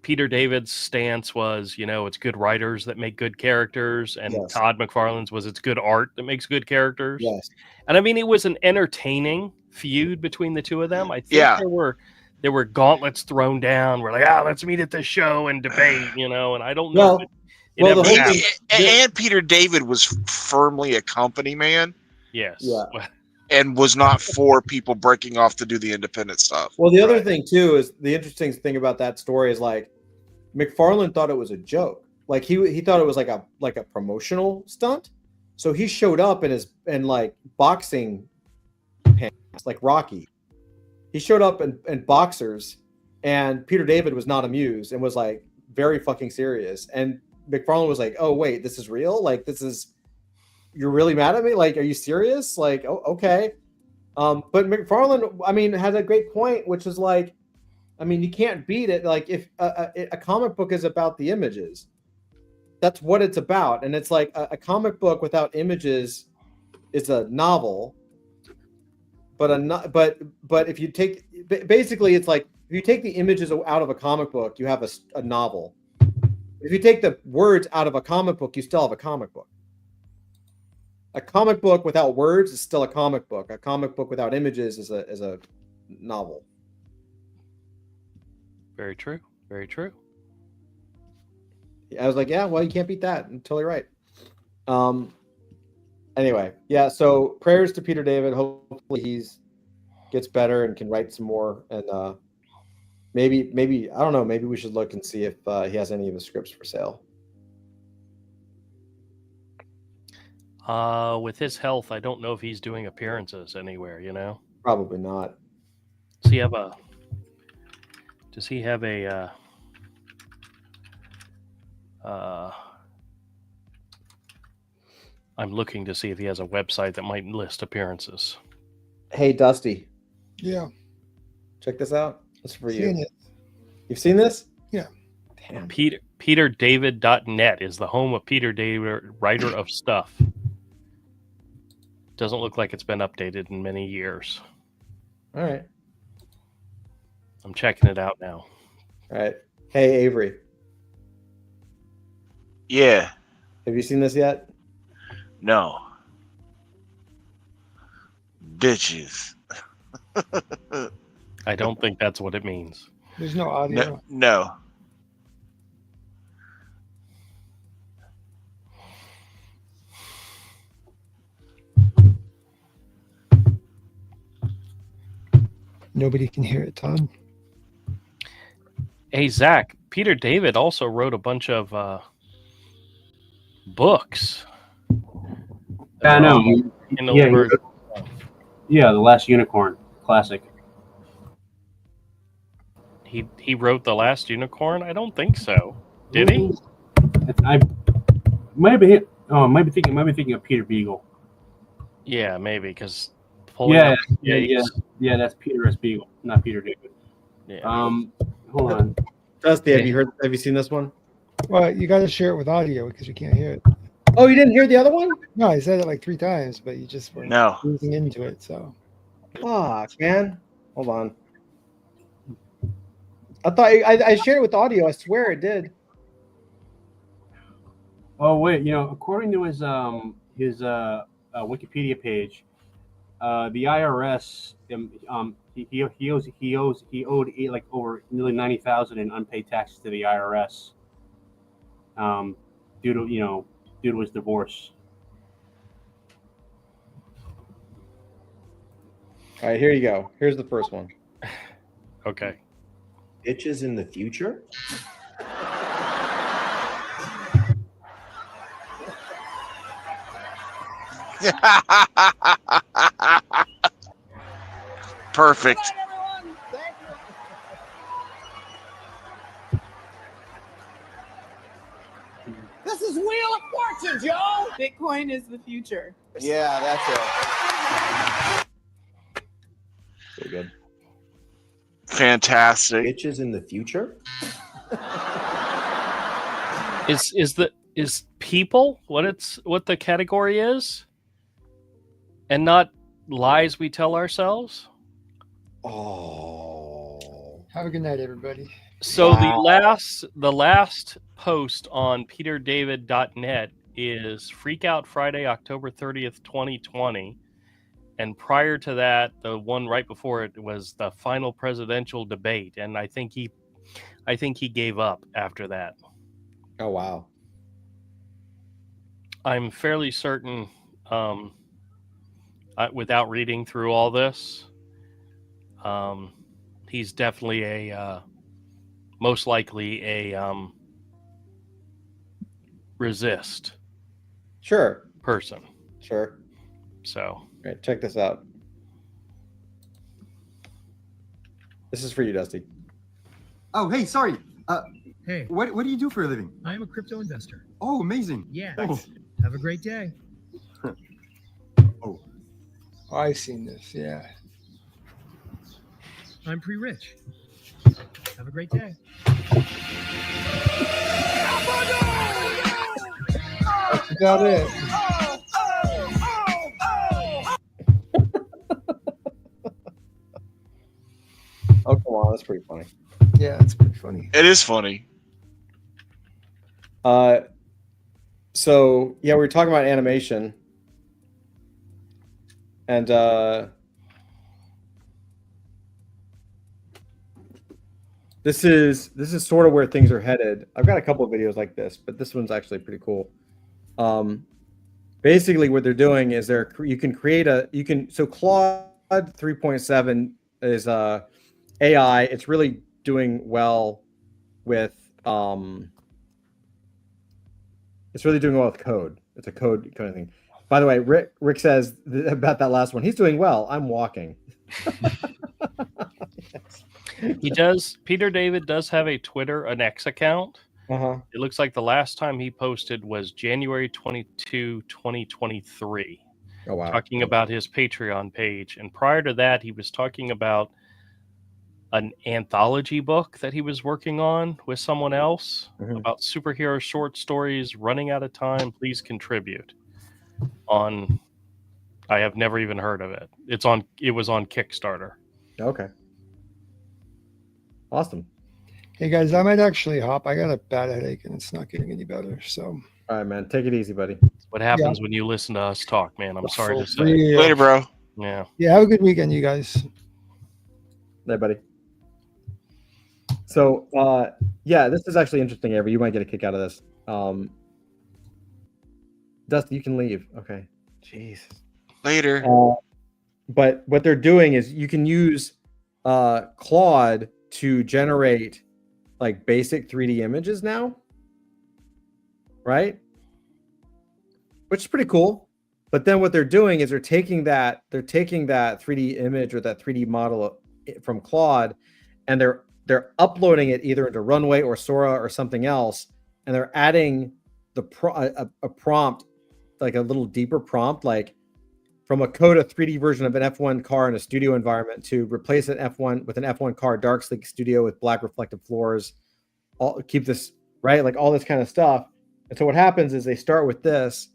Peter David's stance was, it's good writers that make good characters, and Todd McFarlane's was it's good art that makes good characters. Yes. And I mean, it was an entertaining feud between the two of them. I think there were gauntlets thrown down. We're like, let's meet at the show and debate, and I don't know. And Peter David was firmly a company man. Yes. Yeah. And was not for people breaking off to do the independent stuff. Well, the other thing too is the interesting thing about that story is like McFarlane thought it was a joke. Like he thought it was like a promotional stunt. So he showed up in like boxing pants, like Rocky. He showed up in boxers, and Peter David was not amused and was like very fucking serious. And McFarlane was like, "Oh wait, this is real? Like you're really mad at me? Like, are you serious? Like, oh, okay." But McFarlane, I mean, had a great point, which is like, I mean, you can't beat it. Like, if a comic book is about the images, that's what it's about. And it's like a comic book without images is a novel. But if you take, basically, it's like if you take the images out of a comic book, you have a novel. If you take the words out of a comic book, you still have a comic book. A comic book without words is still a comic book. A comic book without images is a novel. Very true. Very true. I was like, yeah, well, you can't beat that. I'm totally right. Anyway, yeah. So prayers to Peter David. Hopefully he's gets better and can write some more. And maybe I don't know. Maybe we should look and see if he has any of his scripts for sale. With his health, I don't know if he's doing appearances anywhere. Probably not. Does he have a? Does he have a? I'm looking to see if he has a website that might list appearances. Hey, Dusty, Yeah. check this out. This is for Seeing you. it. You've seen this? Yeah. Damn. PeterDavid.net is the home of Peter David, writer of stuff. Doesn't look like it's been updated in many years. All right. I'm checking it out now. All right. Hey, Avery, Yeah. have you seen this yet? No. Bitches. I don't think that's what it means. There's no audio. No. No. Nobody can hear it, Tom. Hey, Zach, Peter David also wrote a bunch of books. I know. In the Yeah, version. Yeah, The Last Unicorn, classic. He wrote The Last Unicorn? I don't think so. Did he? I might be thinking of Peter Beagle. Yeah, maybe because Yeah, that's Peter S. Beagle, not Peter David. Yeah. Hold on. Dusty, have you seen this one? Well, you got to share it with audio because you can't hear it. Oh, you didn't hear the other one? No, I said it like 3 times, but you just were No. losing into it. So Fuck, man. Hold on. I thought I shared it with audio. I swear it did. Oh wait, according to his Wikipedia page, the IRS he owed like over nearly 90,000 in unpaid taxes to the IRS, due to his divorce. All right, here you go. Here's the first one. Okay. Bitches in the future? Perfect. This is Wheel of Fortune, Joe! Bitcoin is the future. Yeah, that's it. Pretty good. Fantastic. Bitches in the future? Is people what the category is, and not lies we tell ourselves? Oh. have a good night, everybody. So Wow. the last post on peterdavid.net is Freak Out Friday, October 30th, 2020. And prior to that, the one right before it was the final presidential debate. And I think he gave up after that. Oh, wow. I'm fairly certain, without reading through all this, he's definitely most likely a resist Sure. person. Sure. So All right, check this out. This is for you, Dusty. Oh, hey, sorry. Hey, What do you do for a living? I'm a crypto investor. Oh, amazing. Yeah. Oh. Have a great day. Oh, I've seen this. Yeah. I'm pre-rich. Have a great day. That's about it. Oh, come on. That's pretty funny. Yeah, it's pretty funny. It is funny. So yeah, we were talking about animation, and this is sort of where things are headed. I've got a couple of videos like this, but this one's actually pretty cool. Basically, what they're doing is so Claude 3.7 is AI. It's really doing well with it's really doing well with code. It's a code kind of thing. By the way, Rick says about that last one, he's doing well. I'm walking. He does. Peter David does have a Twitter, an X account. Uh-huh. It looks like the last time he posted was January 22, 2023. Oh, wow. Talking about his Patreon page. And prior to that, he was talking about an anthology book that he was working on with someone else about superhero short stories running out of time. Please contribute. I have never even heard of it. It was on Kickstarter. Okay. Awesome. Hey guys, I might actually hop. I got a bad headache and it's not getting any better. So all right, man. Take it easy, buddy. What happens when you listen to us talk, man? I'm sorry to say. Later, bro. Yeah. Yeah, have a good weekend, you guys. Hey, buddy. So yeah, this is actually interesting, Avery. You might get a kick out of this. Dusty, you can leave. Okay. Jeez. Later. But what they're doing is you can use Claude to generate like basic 3D images now, right? Which is pretty cool. But then what they're doing is they're taking that 3D image or that 3D model from Claude, and they're uploading it either into Runway or Sora or something else, and they're adding a prompt, like a little deeper prompt, like from a Coda 3D version of an F1 car in a studio environment to replace an F1 with an F1 car, dark sleek studio with black reflective floors. Keep this right, like all this kind of stuff. And so what happens is they start with this,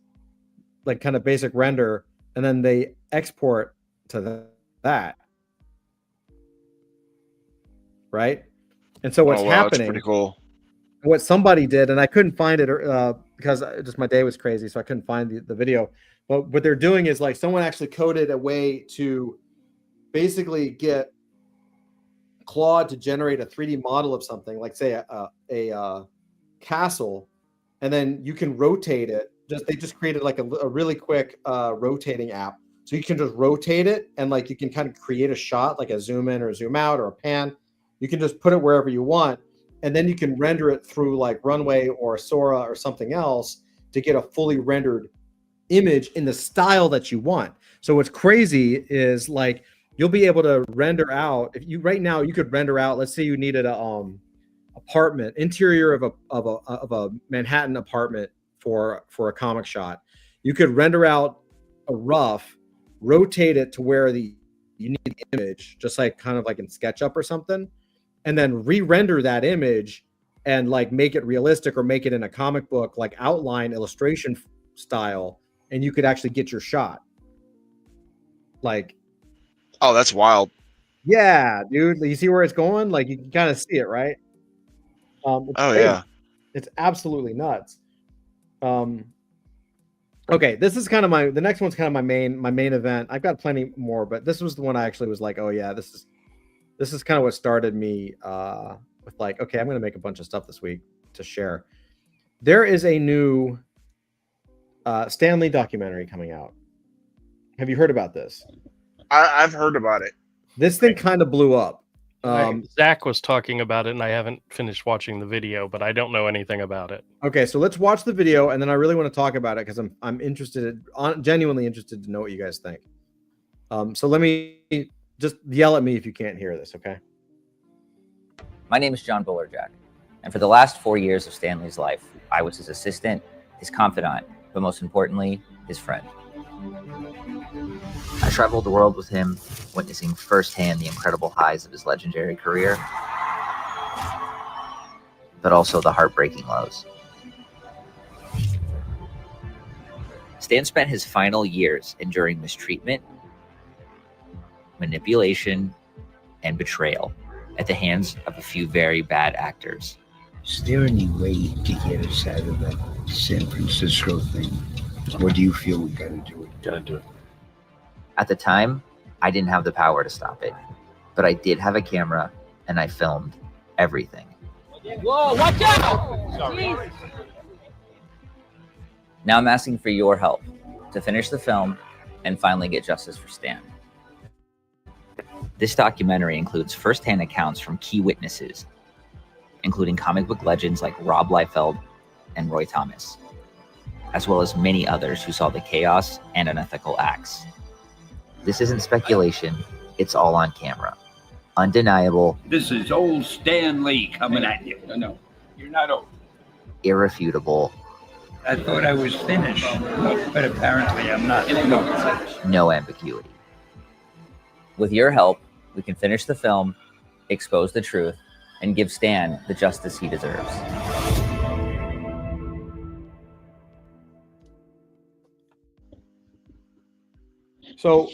like kind of basic render, and then they export to that. Right? And so what's happening? That's pretty cool. What somebody did, and I couldn't find it because just my day was crazy, so I couldn't find the video. But what they're doing is like someone actually coded a way to basically get Claude to generate a 3D model of something, like say a castle, and then you can rotate it. They just created like a really quick rotating app, so you can just rotate it, and like you can kind of create a shot, like a zoom in or zoom out or a pan. You can just put it wherever you want, and then you can render it through like Runway or Sora or something else to get a fully rendered image in the style that you want. So what's crazy is like you'll be able to render out, if you right now you could render out, let's say you needed a interior of a Manhattan apartment for a comic shot. You could render out a rough, rotate it to where you need the image, just like kind of like in SketchUp or something, and then re-render that image and like make it realistic or make it in a comic book like outline illustration style, and you could actually get your shot. Like, oh, that's wild. Yeah, dude. You see where it's going? Like you can kind of see it, right? Yeah. It's absolutely nuts. Okay, this is kind of the next one's kind of my main event. I've got plenty more, but this was the one I actually was like, oh yeah, this is kind of what started me with like, okay, I'm going to make a bunch of stuff this week to share. There is a new Stan Lee documentary coming out. Have you heard about this? I've heard about it. This thing kind of blew up. Zach was talking about it, and I haven't finished watching the video, but I don't know anything about it. Okay, so let's watch the video, and then I really want to talk about it because I'm interested, genuinely interested to know what you guys think. So let me just yell at me if you can't hear this, okay? My name is John Bullerjack, and for the last 4 years of Stan Lee's life, I was his assistant, his confidant, but most importantly, his friend. I traveled the world with him, witnessing firsthand the incredible highs of his legendary career, but also the heartbreaking lows. Stan spent his final years enduring mistreatment, manipulation, and betrayal at the hands of a few very bad actors. Is there any way to get us out of that San Francisco thing? Or do you feel we gotta do it? Gotta do it. At the time, I didn't have the power to stop it, but I did have a camera and I filmed, everything. Whoa, watch out! Now I'm asking for your help to finish the film and finally get justice for Stan. This documentary includes firsthand accounts from key witnesses, including comic book legends like Rob Liefeld and Roy Thomas, as well as many others who saw the chaos and unethical acts. This isn't speculation, it's all on camera. Undeniable. This is old Stan Lee coming at you. No, you're not old. Irrefutable. I thought I was finished, but apparently I'm not. No ambiguity. With your help, we can finish the film, expose the truth, and give Stan the justice he deserves. So,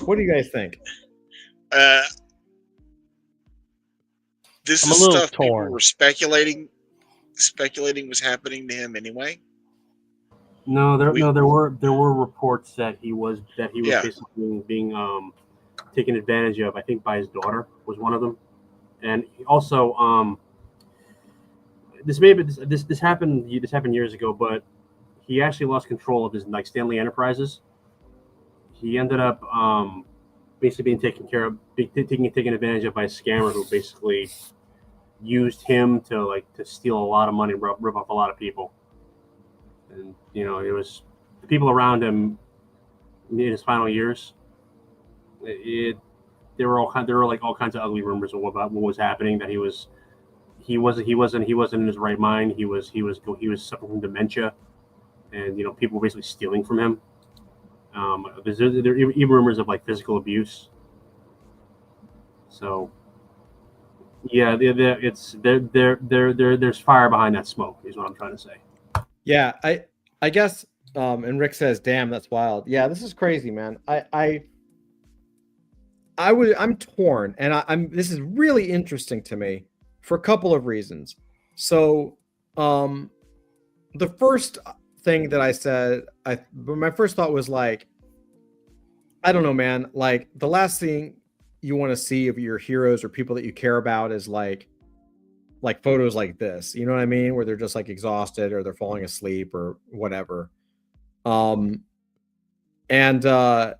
what do you guys think? This I'm a is little stuff people torn. were speculating was happening to him anyway. No, there were reports that he was Yeah. basically being taken advantage of. I think by his daughter was one of them, and also this happened years ago, but he actually lost control of his like Stanley Enterprises. He ended up basically being taken advantage of by a scammer who basically used him to steal a lot of money, rip off a lot of people. And it was the people around him in his final years. There were all kinds of ugly rumors about what was happening. That he wasn't in his right mind. He was suffering from dementia, and people were basically stealing from him. There are even rumors of like physical abuse. So yeah, there's fire behind that smoke, is what I'm trying to say. Yeah, I guess. And Rick says, "Damn, that's wild." Yeah, this is crazy, man. I'm torn, and this is really interesting to me for a couple of reasons. So, the first thing that I said, my first thought was like, I don't know, man. Like, the last thing you want to see of your heroes or people that you care about is like photos like this. You know what I mean? Where they're just like exhausted or they're falling asleep or whatever. And so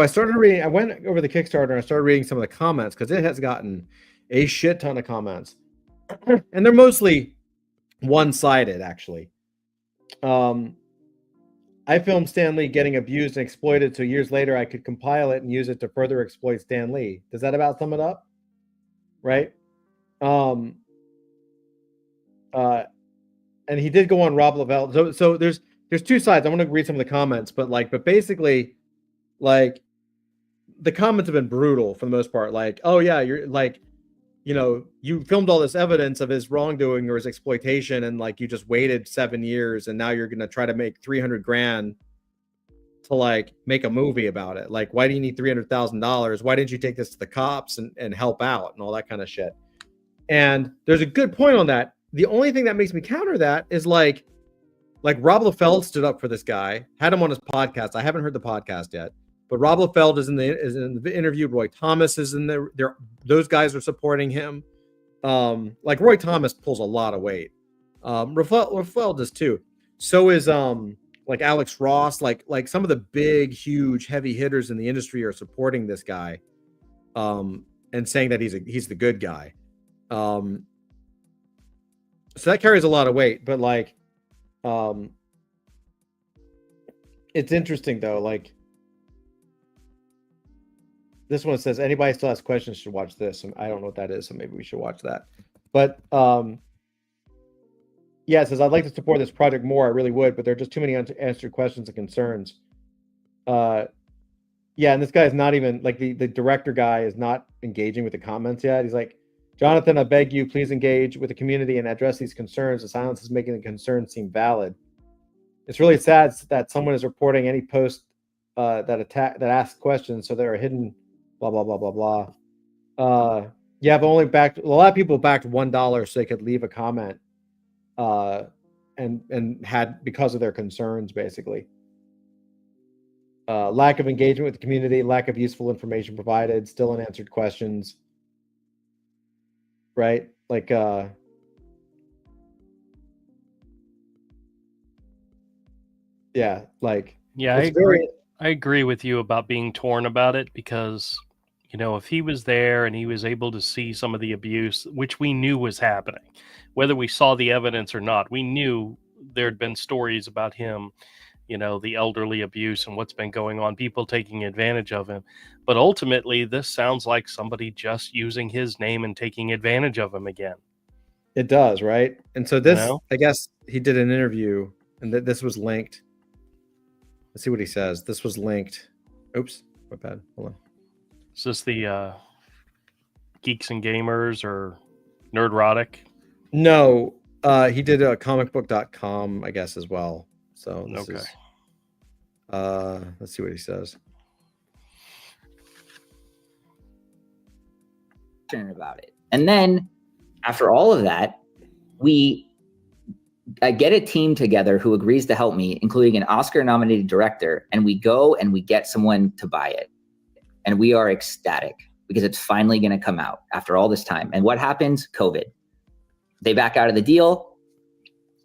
I started reading. I went over the Kickstarter and I started reading some of the comments because it has gotten a shit ton of comments, and they're mostly one-sided, actually. I filmed Stan Lee getting abused and exploited, so years later I could compile it and use it to further exploit Stan Lee. Does that about sum it up? Right? And he did go on Rob Lavelle. So there's two sides. I'm going to read some of the comments, but basically, like, the comments have been brutal for the most part. Like, oh yeah, you're like, you filmed all this evidence of his wrongdoing or his exploitation, and like you just waited 7 years, and now you're gonna try to make $300,000 to like make a movie about it. Like, why do you need $300,000? Why didn't you take this to the cops and help out and all that kind of shit? And there's a good point on that. The only thing that makes me counter that is like Rob Liefeld stood up for this guy, had him on his podcast. I haven't heard the podcast yet, but Rob Liefeld is in the interview. Roy Thomas is in there. Those guys are supporting him. Like Roy Thomas pulls a lot of weight. Liefeld does too. So is like Alex Ross. Like some of the big, huge, heavy hitters in the industry are supporting this guy, and saying that he's the good guy. So that carries a lot of weight. But like, it's interesting though. Like, this one says, anybody still has questions should watch this. And I don't know what that is, so maybe we should watch that. But yeah, it says, I'd like to support this project more. I really would, but there are just too many unanswered questions and concerns. Yeah, and this guy is not even, like, the director guy is not engaging with the comments yet. He's like, Jonathan, I beg you, please engage with the community and address these concerns. The silence is making the concerns seem valid. It's really sad that someone is reporting any post that asks questions, so there are hidden blah blah blah blah blah. Yeah, but only backed a lot of people backed $1 so they could leave a comment, and had because of their concerns, basically. Lack of engagement with the community, lack of useful information provided, still unanswered questions. right? Like, yeah, like, Yeah, I it's agree. very, I agree with you about being torn about it because, you know, if he was there and he was able to see some of the abuse, which we knew was happening, whether we saw the evidence or not, we knew there had been stories about him, you know, the elderly abuse and what's been going on, people taking advantage of him. But ultimately, this sounds like somebody just using his name and taking advantage of him again. it does, right? And so this, know? I guess he did an interview and this was linked. Let's see what he says. This was linked. Oops, my bad. Hold on. Is this the Geeks and Gamers or Nerdrotic? No, he did comicbook.com, I guess, as well. So this Okay. is, let's see what he says. About it. And then after all of that, I get a team together who agrees to help me, including an Oscar-nominated director, and we go and we get someone to buy it. And we are ecstatic because it's finally going to come out after all this time. And what happens? COVID. They back out of the deal,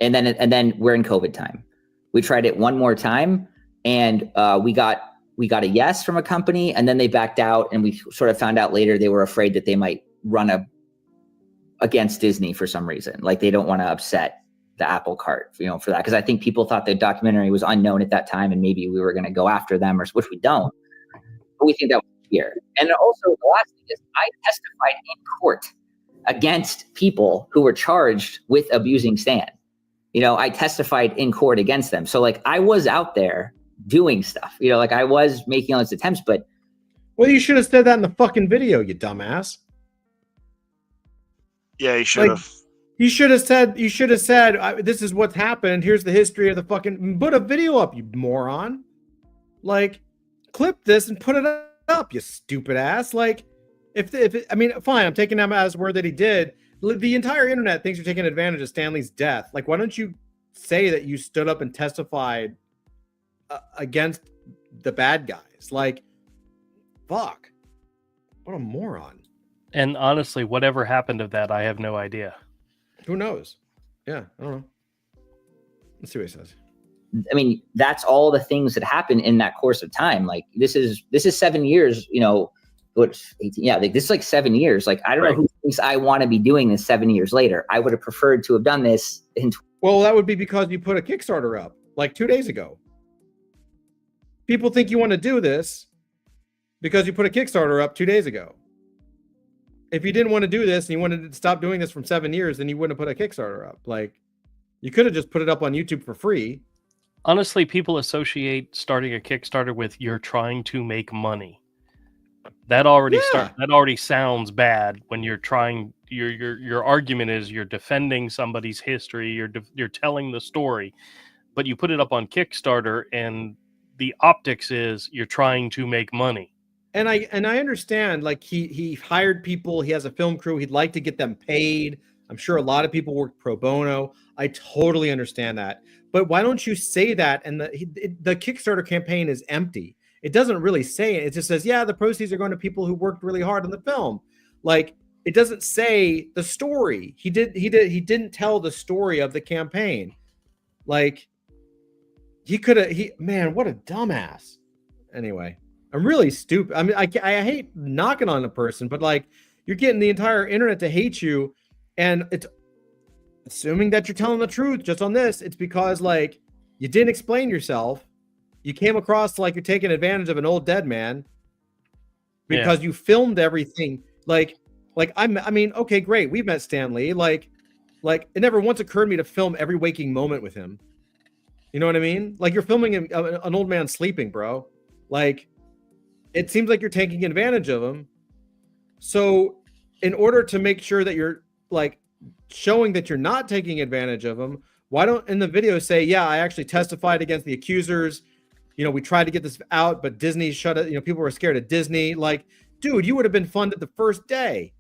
and then we're in COVID time. We tried it one more time, and we got a yes from a company, and then they backed out, and we sort of found out later they were afraid that they might run against Disney for some reason. Like they don't want to upset the apple cart, you know, for that. Because I think people thought the documentary was unknown at that time, and maybe we were going to go after them, which we don't. But we think that was here. And also the last thing is I testified in court against people who were charged with abusing Stan. You know, I testified in court against them. So like I was out there doing stuff, you know, like I was making all these attempts, but. Well, you should have said that in the fucking video, you dumbass. Yeah, he should have. You should have said, this is what's happened. Here's the history of the fucking, put a video up, you moron. Like, clip this and put it up, you stupid ass. Like, I mean, fine, I'm taking him as word that he did. The entire internet thinks you're taking advantage of Stanley's death. Like, why don't you say that you stood up and testified against the bad guys? Like, fuck. What a moron. And honestly, whatever happened to that, I have no idea. Who knows? Yeah, I don't know. Let's see what he says. I mean, that's all the things that happen in that course of time. Like this is 7 years, you know, what's 18? Yeah, like this is like 7 years. Like, I don't know who thinks I want to be doing this 7 years later. I would have preferred to have done this in. Well, that would be because you put a Kickstarter up like 2 days ago. People think you want to do this because you put a Kickstarter up 2 days ago. If you didn't want to do this and you wanted to stop doing this from 7 years, then you wouldn't have put a Kickstarter up. Like, you could have just put it up on YouTube for free. Honestly, people associate starting a Kickstarter with you're trying to make money. That already that already sounds bad when you're trying. Your argument is you're defending somebody's history. You're telling the story, but you put it up on Kickstarter, and the optics is you're trying to make money. And I understand, like, he hired people, he has a film crew, he'd like to get them paid. I'm sure a lot of people work pro bono. I totally understand that. But why don't you say that? And the Kickstarter campaign is empty. It doesn't really say it. It just says, yeah, the proceeds are going to people who worked really hard on the film. Like, it doesn't say the story. He didn't tell the story of the campaign. Like, man, what a dumbass. Anyway. I'm really stupid. I mean, I hate knocking on a person, but like, you're getting the entire internet to hate you, and it's assuming that you're telling the truth just on this. It's because like you didn't explain yourself. You came across like you're taking advantage of an old dead man because you filmed everything. Like I mean, okay, great. We've met Stan Lee. Like it never once occurred to me to film every waking moment with him. You know what I mean? Like, you're filming an old man sleeping, bro. Like, it seems like you're taking advantage of him. So in order to make sure that you're like showing that you're not taking advantage of him, why don't in the video say, yeah, I actually testified against the accusers. You know, we tried to get this out, but Disney shut it. You know, people were scared of Disney. Like, dude, you would have been funded the first day.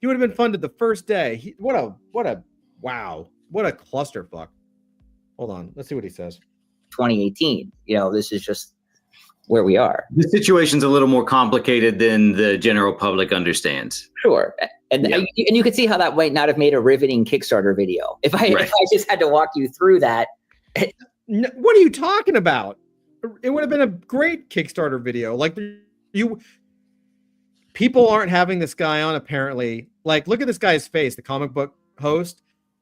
You would have been funded the first day. What a clusterfuck. Hold on. Let's see what he says. 2018. You know, this is just where we are. The situation's a little more complicated than the general public understands. Sure. And and you could see how that might not have made a riveting Kickstarter video. If I just had to walk you through that. What are you talking about? It would have been a great Kickstarter video. Like people aren't having this guy on apparently. Like, look at this guy's face, the comic book host.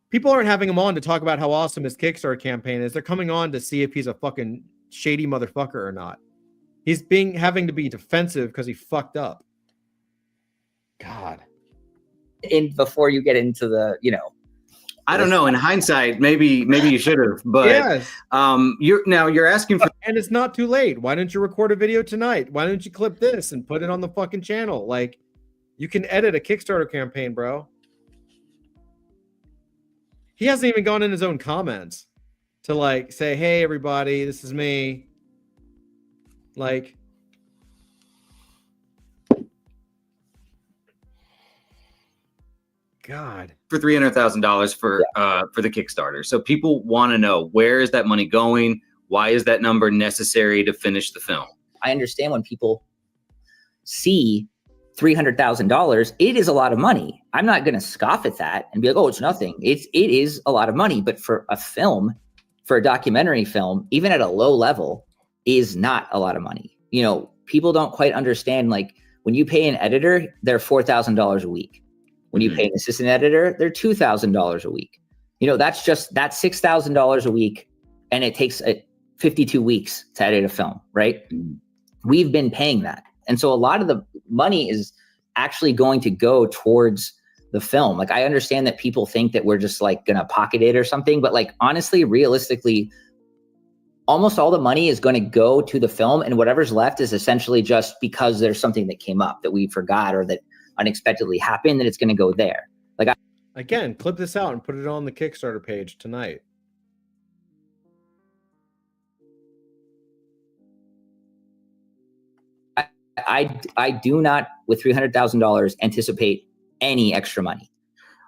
People aren't having him on to talk about how awesome his Kickstarter campaign is. They're coming on to see if he's a fucking shady motherfucker or not. He's having to be defensive because he fucked up. God. Before you get into the, I don't know. In hindsight, maybe you should have. But yes. You're asking for, and it's not too late. Why don't you record a video tonight? Why don't you clip this and put it on the fucking channel? Like, you can edit a Kickstarter campaign, bro. He hasn't even gone in his own comments to like say, "Hey, everybody, this is me." Like, God. For $300,000 for the Kickstarter. So people want to know, where is that money going? Why is that number necessary to finish the film? I understand when people see $300,000, it is a lot of money. I'm not going to scoff at that and be like, oh, it's nothing. It is a lot of money, but for a film, for a documentary film, even at a low level, is not a lot of money. People don't quite understand, like, when you pay an editor, they're $4,000 a week. When you pay an assistant editor, they're $2,000 a week. That's $6,000 a week, and it takes 52 weeks to edit a film, right? We've been paying that. And so a lot of the money is actually going to go towards the film. Like, I understand that people think that we're just like going to pocket it or something, but like, honestly, realistically, almost all the money is going to go to the film, and whatever's left is essentially just because there's something that came up that we forgot or that unexpectedly happened, that it's going to go there. Like, again, clip this out and put it on the Kickstarter page tonight. I do not, with $300,000, anticipate any extra money.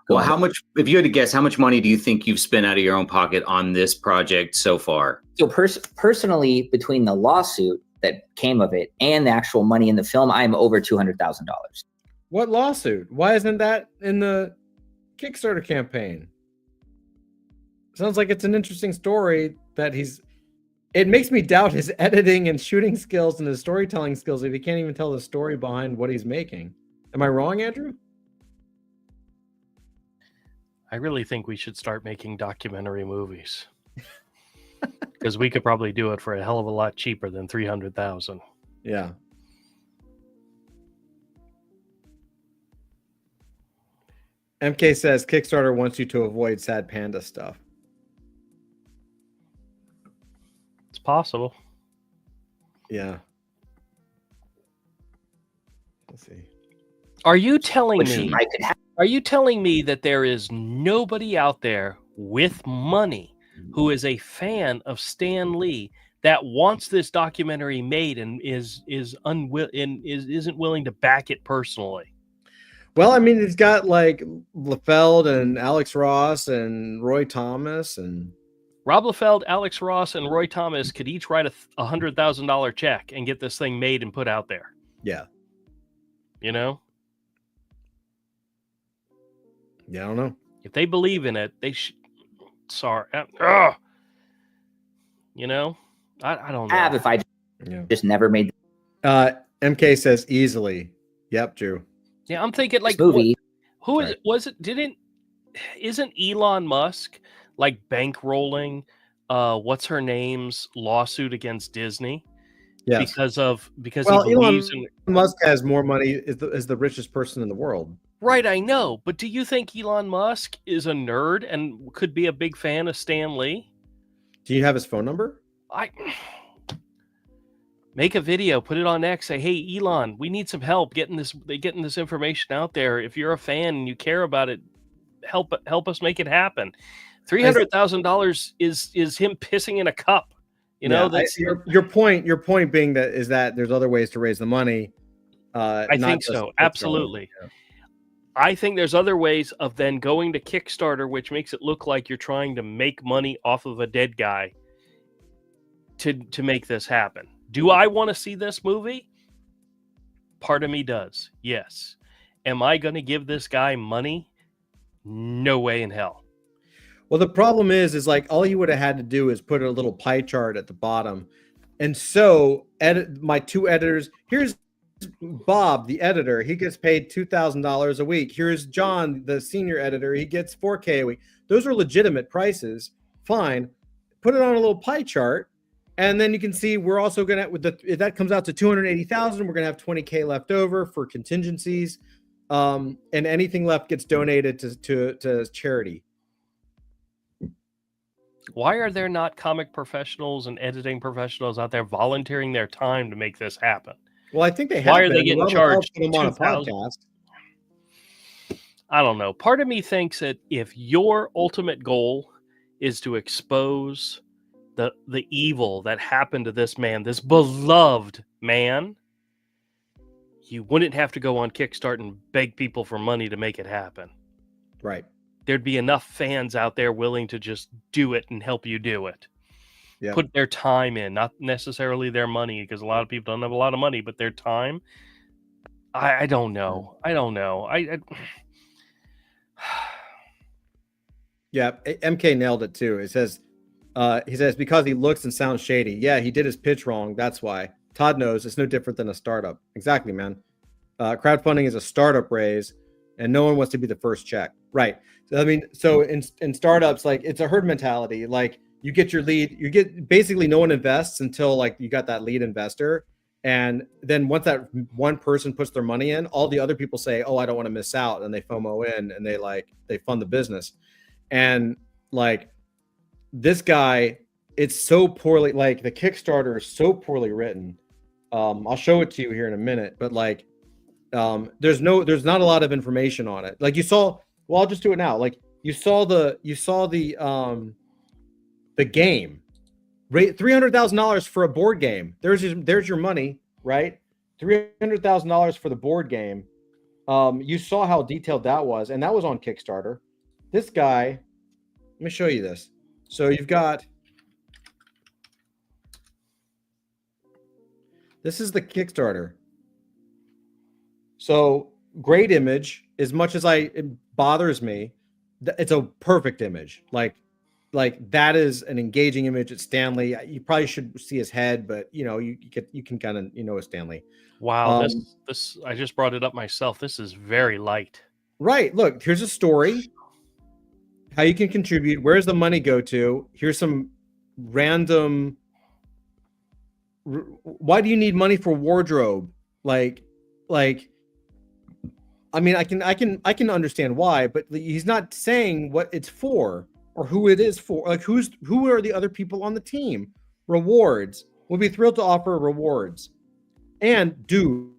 Well, how much, if you had to guess, how much money do you think you've spent out of your own pocket on this project so far? So personally, between the lawsuit that came of it and the actual money in the film, I'm over $200,000. What lawsuit? Why isn't that in the Kickstarter campaign? Sounds like it's an interesting story that it makes me doubt his editing and shooting skills and his storytelling skills if he can't even tell the story behind what he's making. Am I wrong, Andrew? I really think we should start making documentary movies. Because we could probably do it for a hell of a lot cheaper than $300,000. Yeah. MK says Kickstarter wants you to avoid sad panda stuff. It's possible. Yeah. Let's see. Are you telling me that there is nobody out there with money who is a fan of Stan Lee that wants this documentary made and isn't willing to back it personally? Well, I mean, he's got like Liefeld and Alex Ross and Roy Thomas and Rob Liefeld, Alex Ross, and Roy Thomas could each write a $100,000 check and get this thing made and put out there. Yeah. Yeah, I don't know. If they believe in it, they should. Sorry. I don't know. If I just never made. MK says easily. Yep, Drew. Yeah, I'm thinking like movie. Isn't Elon Musk like bankrolling what's her name's lawsuit against Disney? Yes. Because he believes Musk has more money, is the richest person in the world. Right, I know, but do you think Elon Musk is a nerd and could be a big fan of Stan Lee? Do you have his phone number? Make a video, put it on X, say, hey, Elon, we need some help getting this information out there. If you're a fan and you care about it, help us make it happen. $300,000 is him pissing in a cup. That's your point being that there's other ways to raise the money. I think so. Absolutely. Yeah. I think there's other ways of then going to Kickstarter, which makes it look like you're trying to make money off of a dead guy to make this happen. Do I want to see this movie? Part of me does, yes. Am I going to give this guy money? No way in hell. Well, the problem is like all he would have had to do is put a little pie chart at the bottom. And so my 2 editors, here's Bob, the editor, he gets paid $2,000 a week. Here's John, the senior editor, he gets $4K a week. Those are legitimate prices. Fine. Put it on a little pie chart. And then you can see we're also going to, if that comes out to 280,000, we're going to have 20K left over for contingencies. And anything left gets donated to charity. Why are there not comic professionals and editing professionals out there volunteering their time to make this happen? Well, I think they have. Why are they getting charged? Them on a podcast. I don't know. Part of me thinks that if your ultimate goal is to expose the evil that happened to this man, this beloved man, you wouldn't have to go on Kickstarter and beg people for money to make it happen. Right. There'd be enough fans out there willing to just do it and help you do it. Yeah. Put their time in, not necessarily their money, because a lot of people don't have a lot of money, but their time. I don't know. I don't know. Yeah, MK nailed it too. It says, he says, because he looks and sounds shady. Yeah, he did his pitch wrong. That's why. Todd knows it's no different than a startup. Exactly, man. Crowdfunding is a startup raise, and no one wants to be the first check. Right. So, I mean, so in startups, like it's a herd mentality. Like you get your lead, you get basically no one invests until like you got that lead investor. And then once that one person puts their money in, all the other people say, oh, I don't want to miss out. And they FOMO in and they fund the business. And like this guy, it's so poorly, like the Kickstarter is so poorly written. I'll show it to you here in a minute, but like there's not a lot of information on it. Like you saw, well, I'll just do it now. Like you saw the game, right? $300,000 for a board game. There's your money, right? $300,000 for the board game. You saw how detailed that was, and that was on Kickstarter. This guy, let me show you this. So you've got, this is the Kickstarter. So great image. As much as it bothers me, it's a perfect image. Like that is an engaging image. It's Stanley. You probably should see his head, but you know you can kind of it's Stanley. Wow, this I just brought it up myself. This is very light. Right. Look, here's a story. How you can contribute. Where's the money go to? Here's some random. Why do you need money for wardrobe? Like, I mean, I can understand why, but he's not saying what it's for or who it is for. Like, who are the other people on the team? Rewards. We'll be thrilled to offer rewards. And dude,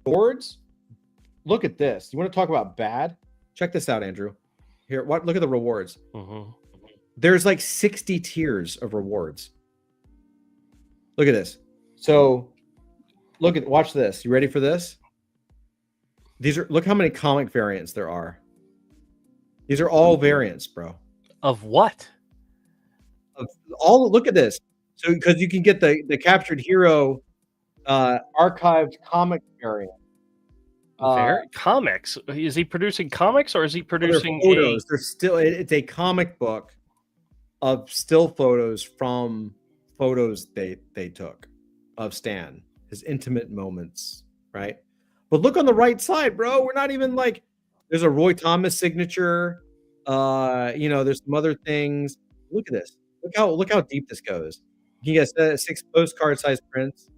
rewards. Look at this. You want to talk about bad? Check this out, Andrew. Here, look at the rewards. Mm-hmm. There's like 60 tiers of rewards. Look at this. So watch this. You ready for this? Look how many comic variants there are. These are all variants, bro. Of what? Look at this. So because you can get the Captured Hero archived comic variant. Comics. Is he producing comics or is he producing photos? It's a comic book of still photos from photos they took of Stan, his intimate moments, right? But look on the right side, bro. We're not even like there's a Roy Thomas signature. There's some other things. Look at this. Look how deep this goes. You can get 6 postcard size prints.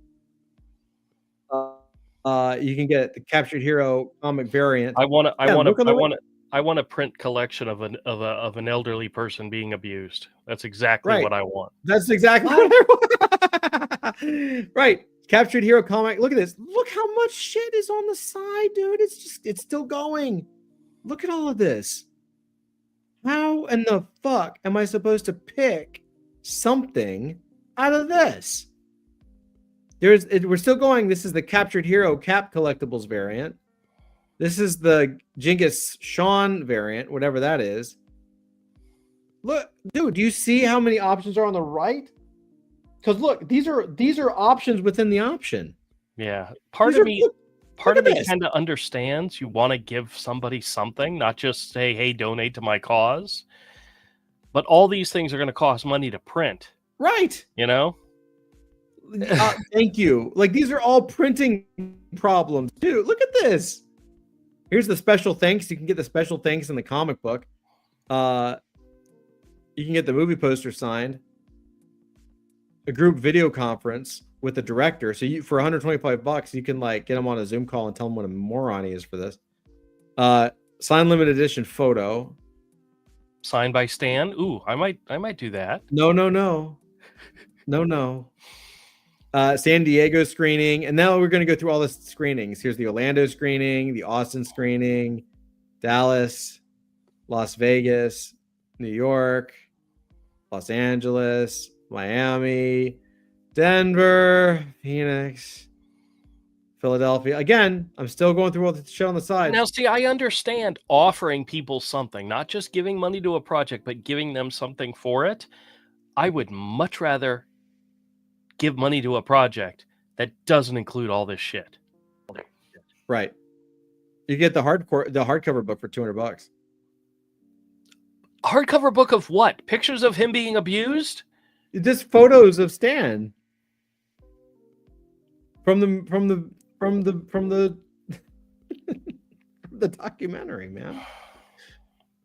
You can get the Captured Hero comic variant. I want a print collection of an elderly person being abused. That's exactly what I want. That's exactly what I want. Right. Captured Hero comic. Look at this. Look how much shit is on the side, dude. It's still going. Look at all of this. How in the fuck am I supposed to pick something out of this? We're still going. This is the Captured Hero Cap Collectibles variant. This is the Genghis Sean variant, whatever that is. Look, dude, do you see how many options are on the right? Because look, these are options within the option. Yeah. Part of me part Look of at me this. kind of understands you want to give somebody something, not just say, hey, donate to my cause. But all these things are going to cost money to print, Right. you know? Thank you. Like, these are all printing problems, dude. Look at this. Here's the special thanks. You can get the special thanks in the comic book. You can get the movie poster signed. A group video conference with the director. So you, for $125, you can like get him on a Zoom call and tell him what a moron he is for this. Signed limited edition photo. Signed by Stan. Ooh, I might do that. No. San Diego screening, and now we're going to go through all the screenings. Here's the Orlando screening, the Austin screening, Dallas, Las Vegas, New York, Los Angeles, Miami, Denver, Phoenix, Philadelphia. Again, I'm still going through all the shit on the side. Now, see, I understand offering people something, not just giving money to a project, but giving them something for it. I would much rather give money to a project that doesn't include all this shit. Right. You get the hardcover book for $200. Hardcover book of what? Pictures of him being abused? Just photos of Stan from the the documentary, man.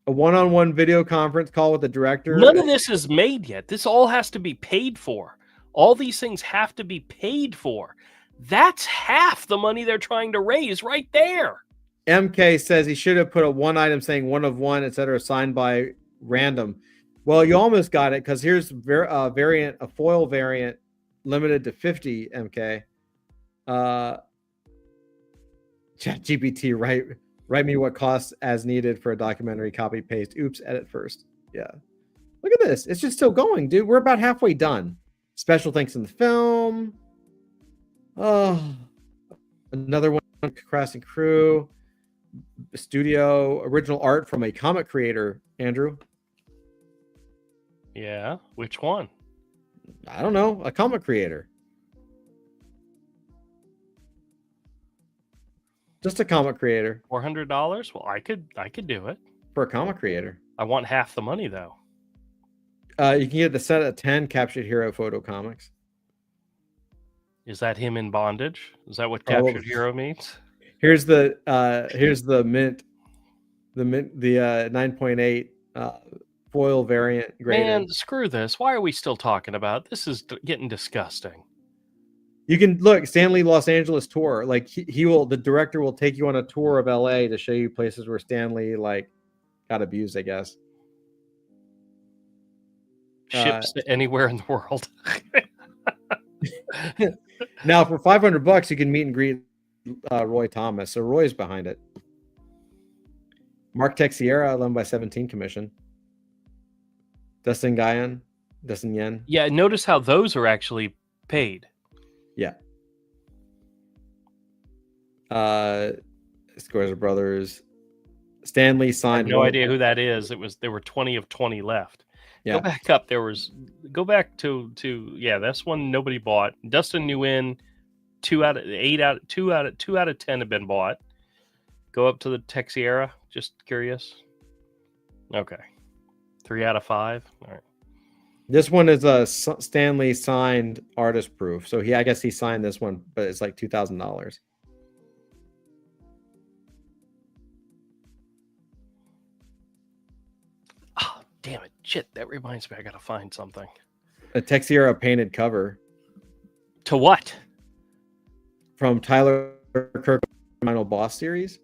A one-on-one video conference call with the director. None of this is made yet. This all has to be paid for. All these things have to be paid for. That's half the money they're trying to raise right there. MK says he should have put a one item saying one of one, etc., signed by random. Well, you almost got it because here's a foil variant limited to 50 MK. ChatGPT, write me what costs as needed for a documentary, copy paste. Oops, edit first. Yeah. Look at this. It's just still going, dude. We're about halfway done. Special thanks in the film. Oh, another one. Cast and crew. Studio original art from a comic creator, Andrew. Yeah, which one? I don't know. A comic creator. Just a comic creator. $400? Well, I could do it. For a comic creator. I want half the money though. You can get the set at 10 Captured Hero photo comics. Is that him in bondage? Is that what Captured Hero means? Here's the mint, the 9.8 foil variant graded. Man, screw this. Why are we still talking about it? This is getting disgusting. You can look Stanley Los Angeles tour. Like the director will take you on a tour of LA to show you places where Stanley like got abused, I guess. Ships to anywhere in the world. Now for $500 you can meet and greet Roy Thomas. So Roy's behind it. Mark Texiera, 11 by 17 commission. Dustin Yen. Yeah, notice how those are actually paid. Yeah. Squares Brothers. Stanley signed. I have no idea who that is. There were 20 of 20 left. Yeah. Go back up. Go back to that's one nobody bought. Dustin Nguyen, 2 out of 10 have been bought. Go up to the Texiera. Just curious. Okay. 3 out of 5. All right. This one is a Stanley signed artist proof. So I guess he signed this one, but it's like $2,000. Oh, damn it. Shit, that reminds me I gotta find something. A Texiera painted cover. To what? From Tyler Kirk Final Boss series.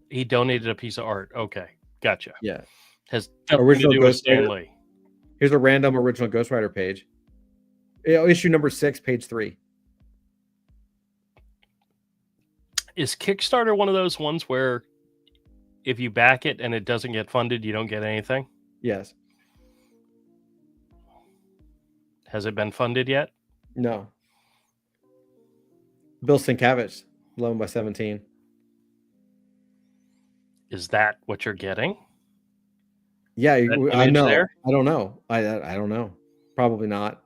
He donated a piece of art. Okay. Gotcha. Yeah. Has original to do with Ghost Stan Rider. Lee. Here's a random original Ghost Rider page. Issue number 6, page 3. Is Kickstarter one of those ones where if you back it and it doesn't get funded, you don't get anything? Yes. Has it been funded yet? No. Bill Sienkiewicz, 11 by 17. Is that what you're getting? Yeah, That I image know. there? I don't know. I don't know. Probably not.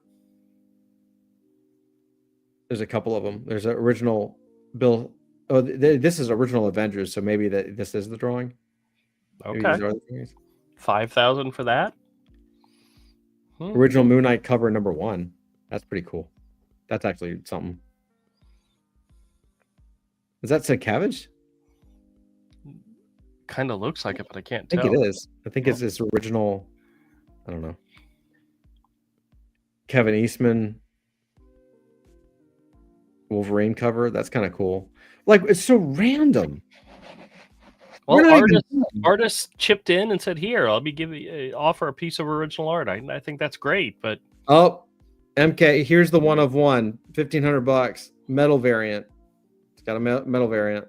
There's a couple of them. There's an original Bill. Oh, this is original Avengers, so maybe this is the drawing. Maybe Okay. these are the drawings. 5,000 for that. Original Moon Knight cover number 1. That's pretty cool. That's actually something. Is that Sienkiewicz? Kind of looks like it, but I can't I tell. think it is. I think it's this original. I don't know. Kevin Eastman Wolverine cover. That's kind of cool. Like, it's so random. Well, We're not even- artists chipped in and said, "Here, I'll be giving offer a piece of original art." I think that's great, but Oh, MK. Here's the one of one. $1,500 metal variant. It's got a metal variant.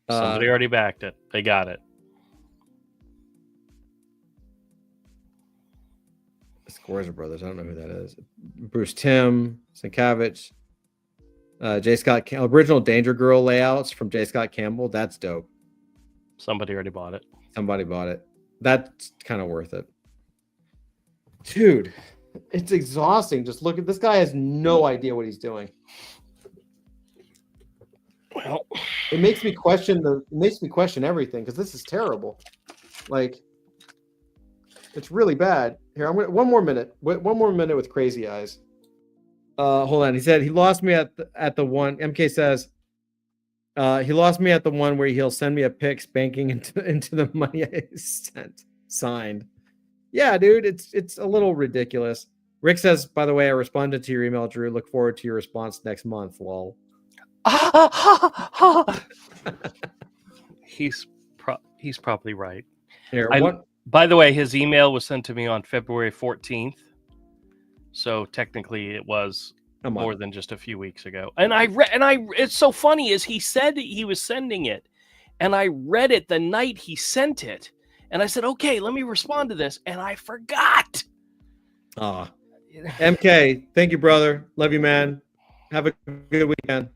somebody already backed it. They got it. Scorza Brothers. I don't know who that is. Bruce Timm, Sienkiewicz, J. Scott original Danger Girl layouts from J. Scott Campbell. That's dope. Somebody already bought it. Somebody bought it. That's kind of worth it. Dude, it's exhausting. Just look at this guy has no idea what he's doing. Well, it makes me question everything because this is terrible. Like, it's really bad. Here, I'm gonna one more minute with Crazy Eyes. Hold on. He said he lost me at the one. MK says he lost me at the one where he'll send me a pic spanking into the money I sent signed. Yeah, dude, it's a little ridiculous. Rick says, by the way, I responded to your email, Drew. Look forward to your response next month. Lol. He's probably right. Here, by the way, his email was sent to me on February 14th. So technically it was more than just a few weeks ago. And it's so funny is he said he was sending it and I read it the night he sent it. And I said, okay, let me respond to this. And I forgot. MK, thank you, brother. Love you, man. Have a good weekend.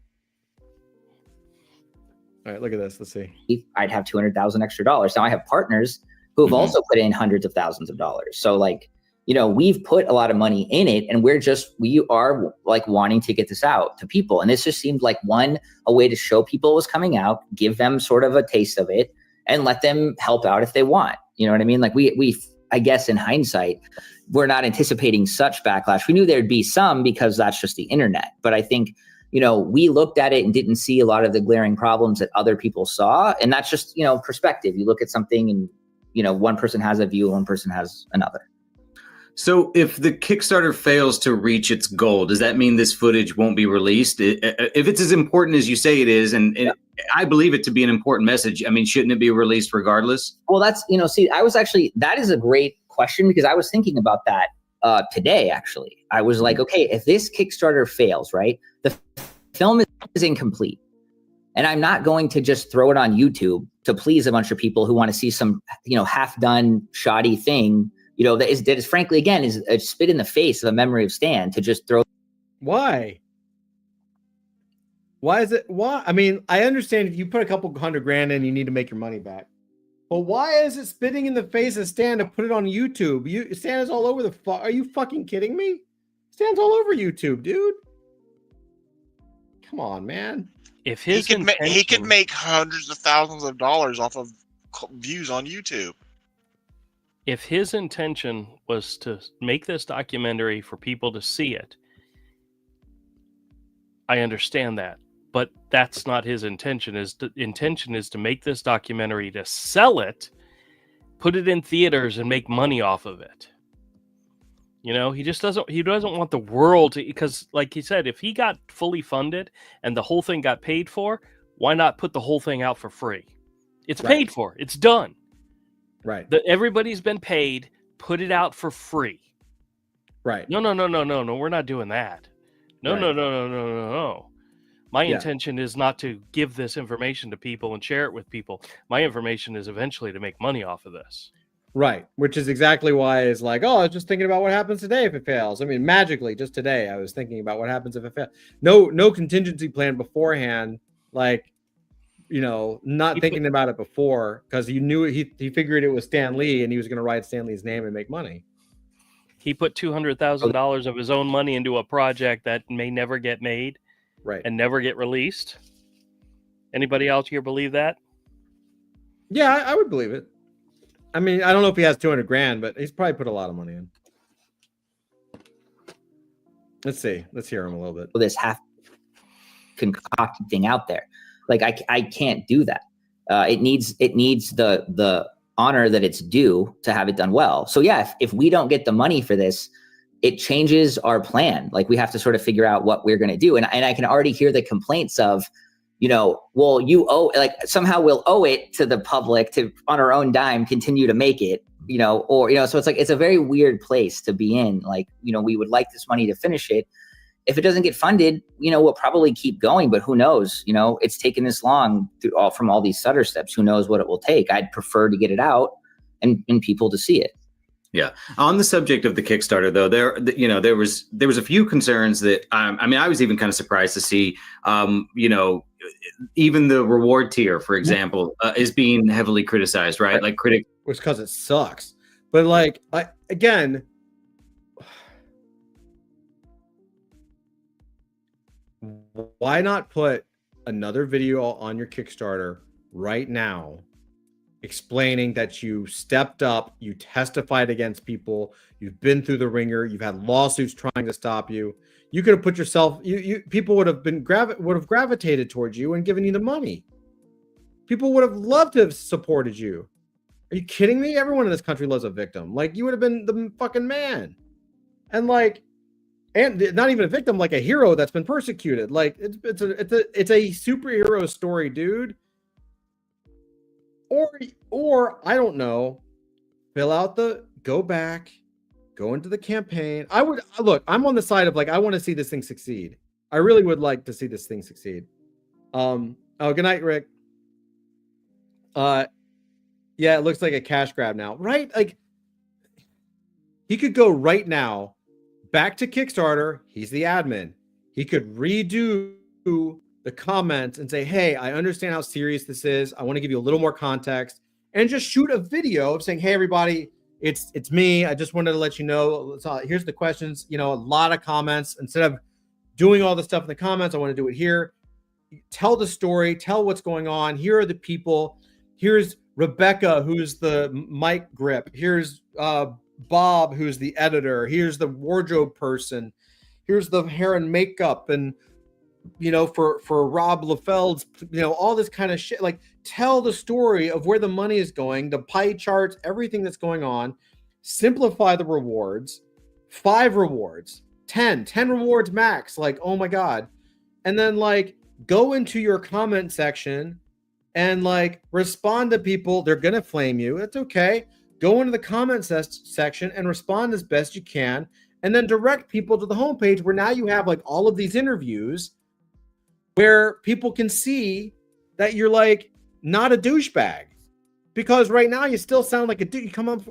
All right, look at this. Let's see. I'd have $200,000 extra dollars. Now I have partners who have also put in hundreds of thousands of dollars. So like, you know, we've put a lot of money in it and we are like wanting to get this out to people. And this just seemed like a way to show people it was coming out, give them sort of a taste of it and let them help out if they want. You know what I mean? Like we I guess in hindsight, we're not anticipating such backlash. We knew there'd be some because that's just the internet. But I think, you know, we looked at it and didn't see a lot of the glaring problems that other people saw. And that's just, you know, perspective. You look at something and, you know, one person has a view, one person has another. So if the Kickstarter fails to reach its goal, does that mean this footage won't be released? If it's as important as you say it is, and I believe it to be an important message, I mean, shouldn't it be released regardless? Well, that's, you know, see, that is a great question because I was thinking about that today, actually. I was like, okay, if this Kickstarter fails, right, the film is incomplete. And I'm not going to just throw it on YouTube to please a bunch of people who want to see some, you know, half-done, shoddy thing, you know, that is frankly, again, is a spit in the face of a memory of Stan to just throw. Why? Why is it? Why? I mean, I understand if you put a couple $100,000 in, you need to make your money back. But why is it spitting in the face of Stan to put it on YouTube? Stan is all over the Are you fucking kidding me? Stan's all over YouTube, dude. Come on, man. If he could make hundreds of thousands of dollars off of views on YouTube. If his intention was to make this documentary for people to see it, I understand that. But that's not his intention. His intention is to make this documentary to sell it, put it in theaters, and make money off of it. You know, he doesn't want the world to, because like he said, if he got fully funded and the whole thing got paid for, why not put the whole thing out for free? It's paid for. It's done. Right. Everybody's been paid. Put it out for free. Right. No. We're not doing that. No. My intention is not to give this information to people and share it with people. My information is eventually to make money off of this. Right. Which is exactly why it's like, oh, I was just thinking about what happens today if it fails. I mean, magically, just today, I was thinking about what happens if it fails. No contingency plan beforehand. Like, you know, not thinking about it before because he knew he figured it was Stan Lee and he was going to write Stan Lee's name and make money. He put $200,000 of his own money into a project that may never get made Right. and never get released. Anybody else here believe that? Yeah, I would believe it. I mean, I don't know if he has 200 grand, but he's probably put a lot of money in. Let's see. Let's hear him a little bit. This half concocted thing out there. Like I can't do that. It needs the honor that it's due to have it done well. So yeah, if we don't get the money for this, it changes our plan. Like we have to sort of figure out what we're going to do. And I can already hear the complaints of, well, you owe, like somehow we'll owe it to the public to on our own dime continue to make it, so it's like, it's a very weird place to be in. Like, we would like this money to finish it. If it doesn't get funded, we'll probably keep going, but who knows? It's taken this long from all these stutter steps. Who knows what it will take? I'd prefer to get it out and people to see it. Yeah. On the subject of the Kickstarter, though, there was a few concerns that I was even kind of surprised to see. Even the reward tier, for example, is being heavily criticized, right? Like critics, which because it sucks. But like, again. Why not put another video on your Kickstarter right now explaining that you stepped up, you testified against people, you've been through the ringer, you've had lawsuits trying to stop you. You could have put yourself, people would have gravitated towards you and given you the money. People would have loved to have supported you. Are you kidding me? Everyone in this country loves a victim. Like, you would have been the fucking man. And like, and not even a victim, like a hero that's been persecuted. Like it's a superhero story, dude. Or I don't know, go back, go into the campaign. I'm on the side of like, I want to see this thing succeed. I really would like to see this thing succeed. Good night, Rick. Yeah, it looks like a cash grab now, right? Like he could go right now back to Kickstarter. He's the admin. He could redo the comments and say, hey, I understand how serious this is. I want to give you a little more context, and just shoot a video of saying, hey, everybody, it's me. I just wanted to let you know. Here's the questions. A lot of comments. Instead of doing all the stuff in the comments, I want to do it here. Tell the story. Tell what's going on. Here are the people. Here's Rebecca, who's the mic grip. Here's Bob, who's the editor. Here's the wardrobe person. Here's the hair and makeup. And, for Rob Liefeld's, all this kind of shit. Like, tell the story of where the money is going, the pie charts, everything that's going on. Simplify the rewards. 5 rewards, 10 rewards max. Like, oh my God. And then like, go into your comment section and like respond to people. They're going to flame you. That's okay. Go into the comment section and respond as best you can, and then direct people to the homepage where now you have like all of these interviews where people can see that you're like not a douchebag. Because right now you still sound like a dude. You come up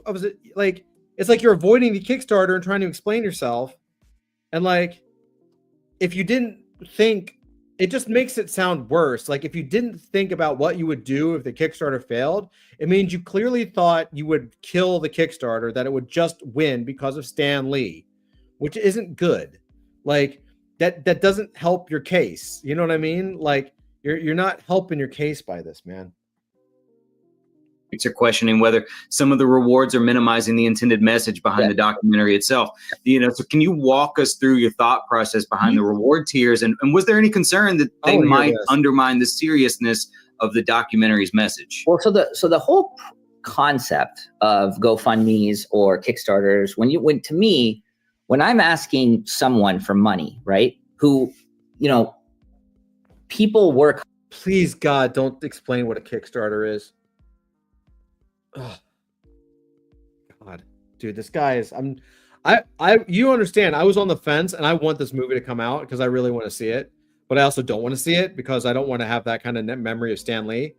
like, it's like you're avoiding the Kickstarter and trying to explain yourself. And like, if you didn't think, it just makes it sound worse. Like, if you didn't think about what you would do if the Kickstarter failed, it means you clearly thought you would kill the Kickstarter, that it would just win because of Stan Lee, which isn't good. Like, that doesn't help your case. You know what I mean? Like, you're not helping your case by this, man. Are questioning whether some of the rewards are minimizing the intended message behind the documentary itself. So can you walk us through your thought process behind the reward tiers? And was there any concern that they might undermine the seriousness of the documentary's message? Well, so the whole concept of GoFundMe's or Kickstarters, when I'm asking someone for money, right? Who, people work. Please, God, don't explain what a Kickstarter is. Oh God, dude, this guy is. You understand? I was on the fence, and I want this movie to come out because I really want to see it, but I also don't want to see it because I don't want to have that kind of memory of Stan Lee.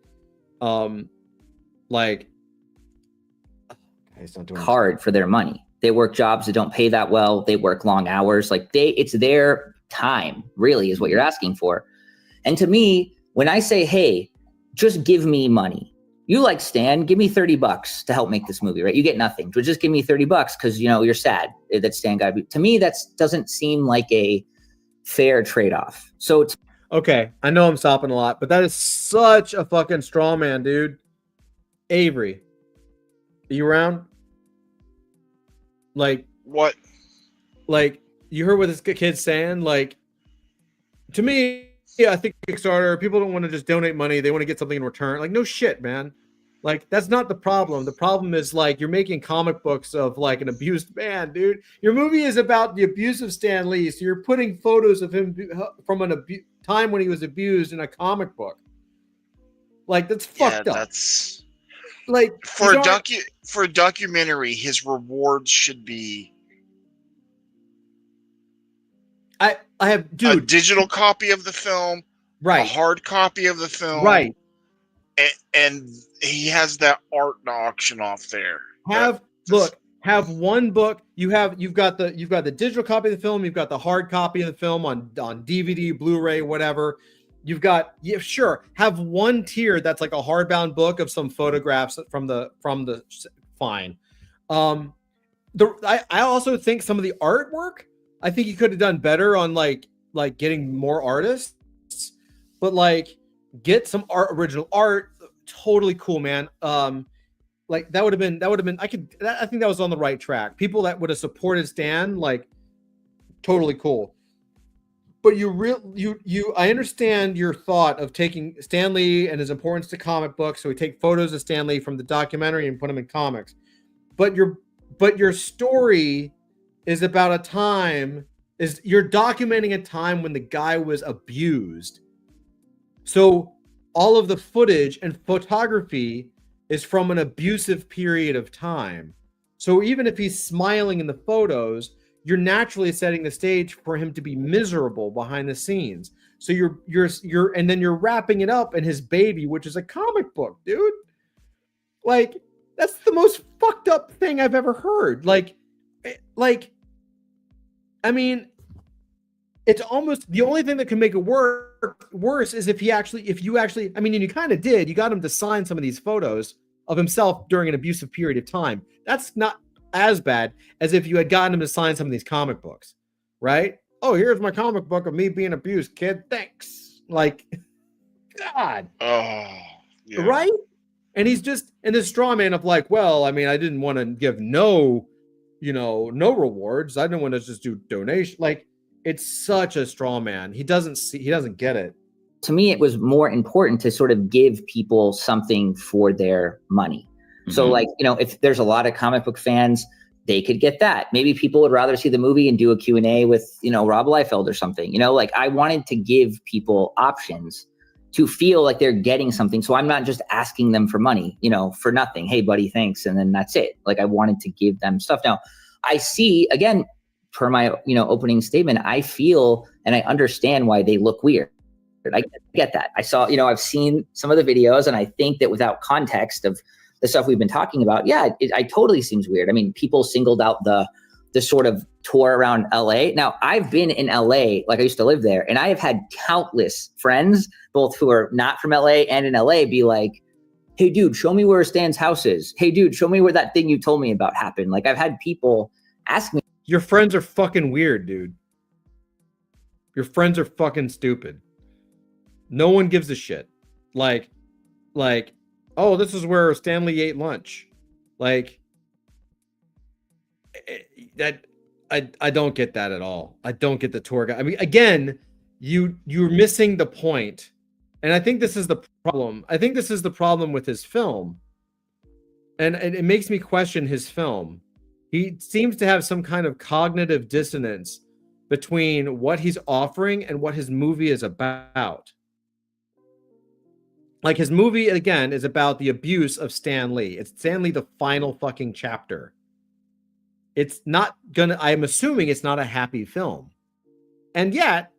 Like, guys, don't do hard for their money. They work jobs that don't pay that well. They work long hours. Like it's their time, really, is what you're asking for. And to me, when I say, hey, just give me money. You like Stan, give me $30 to help make this movie, right? You get nothing, but just give me $30 because, you're sad that Stan got. To me, that doesn't seem like a fair trade-off. So it's Okay, I know I'm stopping a lot, but that is such a fucking straw man, dude. Avery, are you around? Like What? Like you heard what this kid's saying? Like, to me, I think Kickstarter, people don't want to just donate money; they want to get something in return. Like, no shit, man. Like, that's not the problem. The problem is like you're making comic books of like an abused man, dude. Your movie is about the abuse of Stan Lee, so you're putting photos of him from an time when he was abused in a comic book. Like, that's fucked up. That's like for a documentary. His rewards should be I have a digital copy of the film, right? A hard copy of the film, right? And he has that art to auction off there. Have one book. You've got the digital copy of the film. You've got the hard copy of the film on DVD, Blu-ray, whatever. Have one tier that's like a hardbound book of some photographs from the fine. I also think some of the artwork, I think you could have done better on like getting more artists, but like get some original art. Totally cool, man. Like that would have been. I think that was on the right track. People that would have supported Stan, like, totally cool. But I understand your thought of taking Stan Lee and his importance to comic books. So we take photos of Stan Lee from the documentary and put them in comics. But your story is about a time. You're documenting a time when the guy was abused. So all of the footage and photography is from an abusive period of time. So even if he's smiling in the photos, you're naturally setting the stage for him to be miserable behind the scenes. So and then you're wrapping it up in his baby, which is a comic book, dude. Like, that's the most fucked up thing I've ever heard. Like, I mean, it's almost the only thing that can make it worse is if you actually, I mean, and you kind of did, you got him to sign some of these photos of himself during an abusive period of time. That's not as bad as if you had gotten him to sign some of these comic books, right? Oh, here's my comic book of me being abused, kid. Thanks. Like, God. Oh, yeah. Right? And he's just in this straw man of like, well, I mean, I didn't want to give no rewards. I didn't want to just do donation. Like, it's such a straw man. He doesn't get it. To me, it was more important to sort of give people something for their money. Mm-hmm. So like, if there's a lot of comic book fans, they could get that. Maybe people would rather see the movie and do a Q&A with, Rob Liefeld or something, like I wanted to give people options to feel like they're getting something. So I'm not just asking them for money, for nothing. Hey buddy, thanks. And then that's it. Like I wanted to give them stuff. Now I see, again, per my, opening statement, I feel and I understand why they look weird. I get that. I saw, I've seen some of the videos and I think that without context of the stuff we've been talking about, it totally seems weird. I mean, people singled out the sort of tour around LA. Now I've been in LA, like I used to live there, and I have had countless friends, both who are not from LA and in LA, be like, hey dude, show me where Stan's house is. Hey dude, show me where that thing you told me about happened. Like I've had people ask me. Your friends are fucking weird, dude. Your friends are fucking stupid. No one gives a shit. Like, oh, this is where Stan Lee ate lunch. Like, that I don't get that at all. I don't get the tour guide. I mean, again, you're missing the point. And I think this is the problem. I think this is the problem with his film. And it makes me question his film. He seems to have some kind of cognitive dissonance between what he's offering and what his movie is about. Like his movie, again, is about the abuse of Stan Lee. It's Stan Lee, the final fucking chapter. It's not gonna, I'm assuming it's not a happy film. And yet,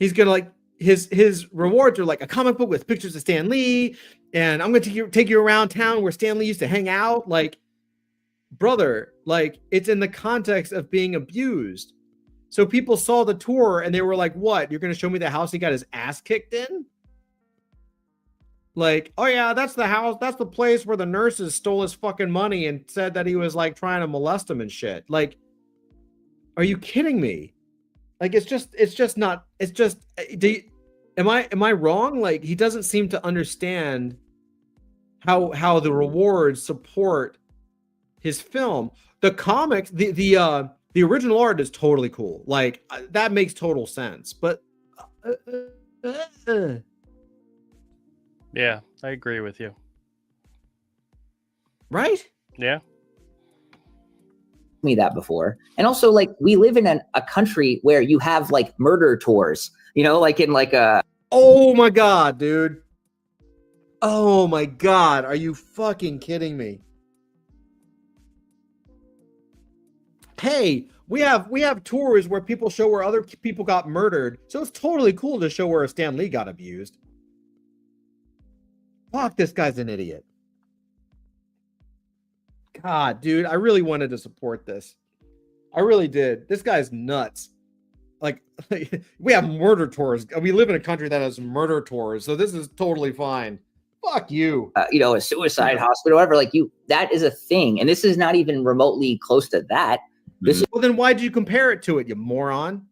he's gonna like, his rewards are like a comic book with pictures of Stan Lee, and I'm gonna take you around town where Stan Lee used to hang out. Like, brother, like, it's in the context of being abused. So people saw the tour and they were like, what? You're gonna show me the house he got his ass kicked in? Like, oh yeah, that's the house. That's the place where the nurses stole his fucking money and said that he was like trying to molest him and shit. Like, are you kidding me? Like it's just not. It's just. Am I wrong? Like he doesn't seem to understand how the rewards support his film. The comics, the original art is totally cool. Like that makes total sense. But Yeah, I agree with you. Right? Yeah. Me that before. And also, like, we live in a country where you have like murder tours, you know, like in like a. Oh my god, dude. Oh my god, are you fucking kidding me? Hey, we have tours where people show where other people got murdered, so it's totally cool to show where Stan Lee got abused. Fuck, this guy's an idiot. God, dude, I really wanted to support this. I really did. This guy's nuts. Like, we have murder tours. We live in a country that has murder tours, so this is totally fine. Fuck you. You know, a suicide hospital, whatever. Like that is a thing, and this is not even remotely close to that. Well, then why did you compare it to it, you moron?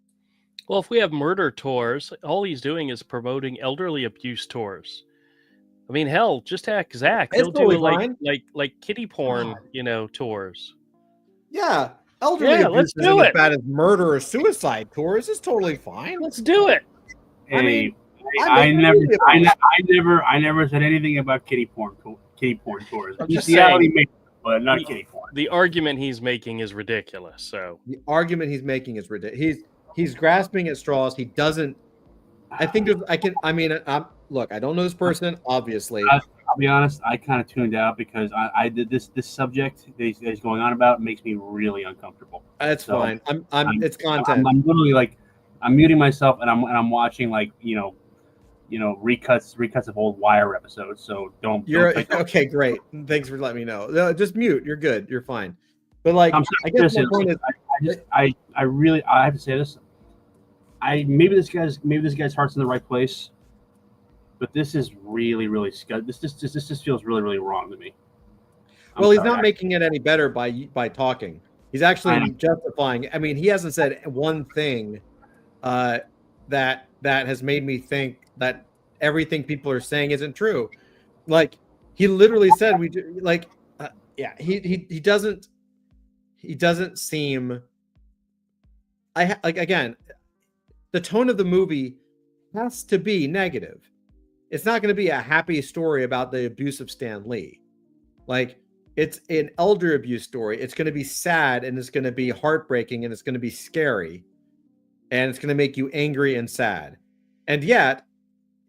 Well, if we have murder tours, all he's doing is promoting elderly abuse tours. I mean, hell, just ask Zach. He'll do like kiddie porn, tours. Yeah, elderly abuse isn't as bad as murder or suicide tours. It's totally fine. Let's do it. Hey, I never said anything about kiddie porn tours. Bestiality, but not kiddie porn. The argument he's making is ridiculous. So the argument he's making is ridiculous. He's grasping at straws. He doesn't. I think look, I don't know this person, obviously. I'll be honest, I kind of tuned out because I did this subject that he's going on about makes me really uncomfortable. That's fine. It's content. I'm literally like, I'm muting myself and I'm watching like recuts of old Wire episodes. So don't. Okay. Great. Thanks for letting me know. No, just mute. You're good. You're fine. But like, I guess my point is, I have to say this. Maybe this guy's heart's in the right place, but this is really, really this just feels really, really wrong to me. He's not making it any better by talking. He's actually justifying. I mean, he hasn't said one thing that has made me think that everything people are saying isn't true. Like he literally said, he doesn't seem. Again. The tone of the movie has to be negative. It's not going to be a happy story about the abuse of Stan Lee. Like, it's an elder abuse story. It's going to be sad, and it's going to be heartbreaking, and it's going to be scary, and it's going to make you angry and sad. And yet,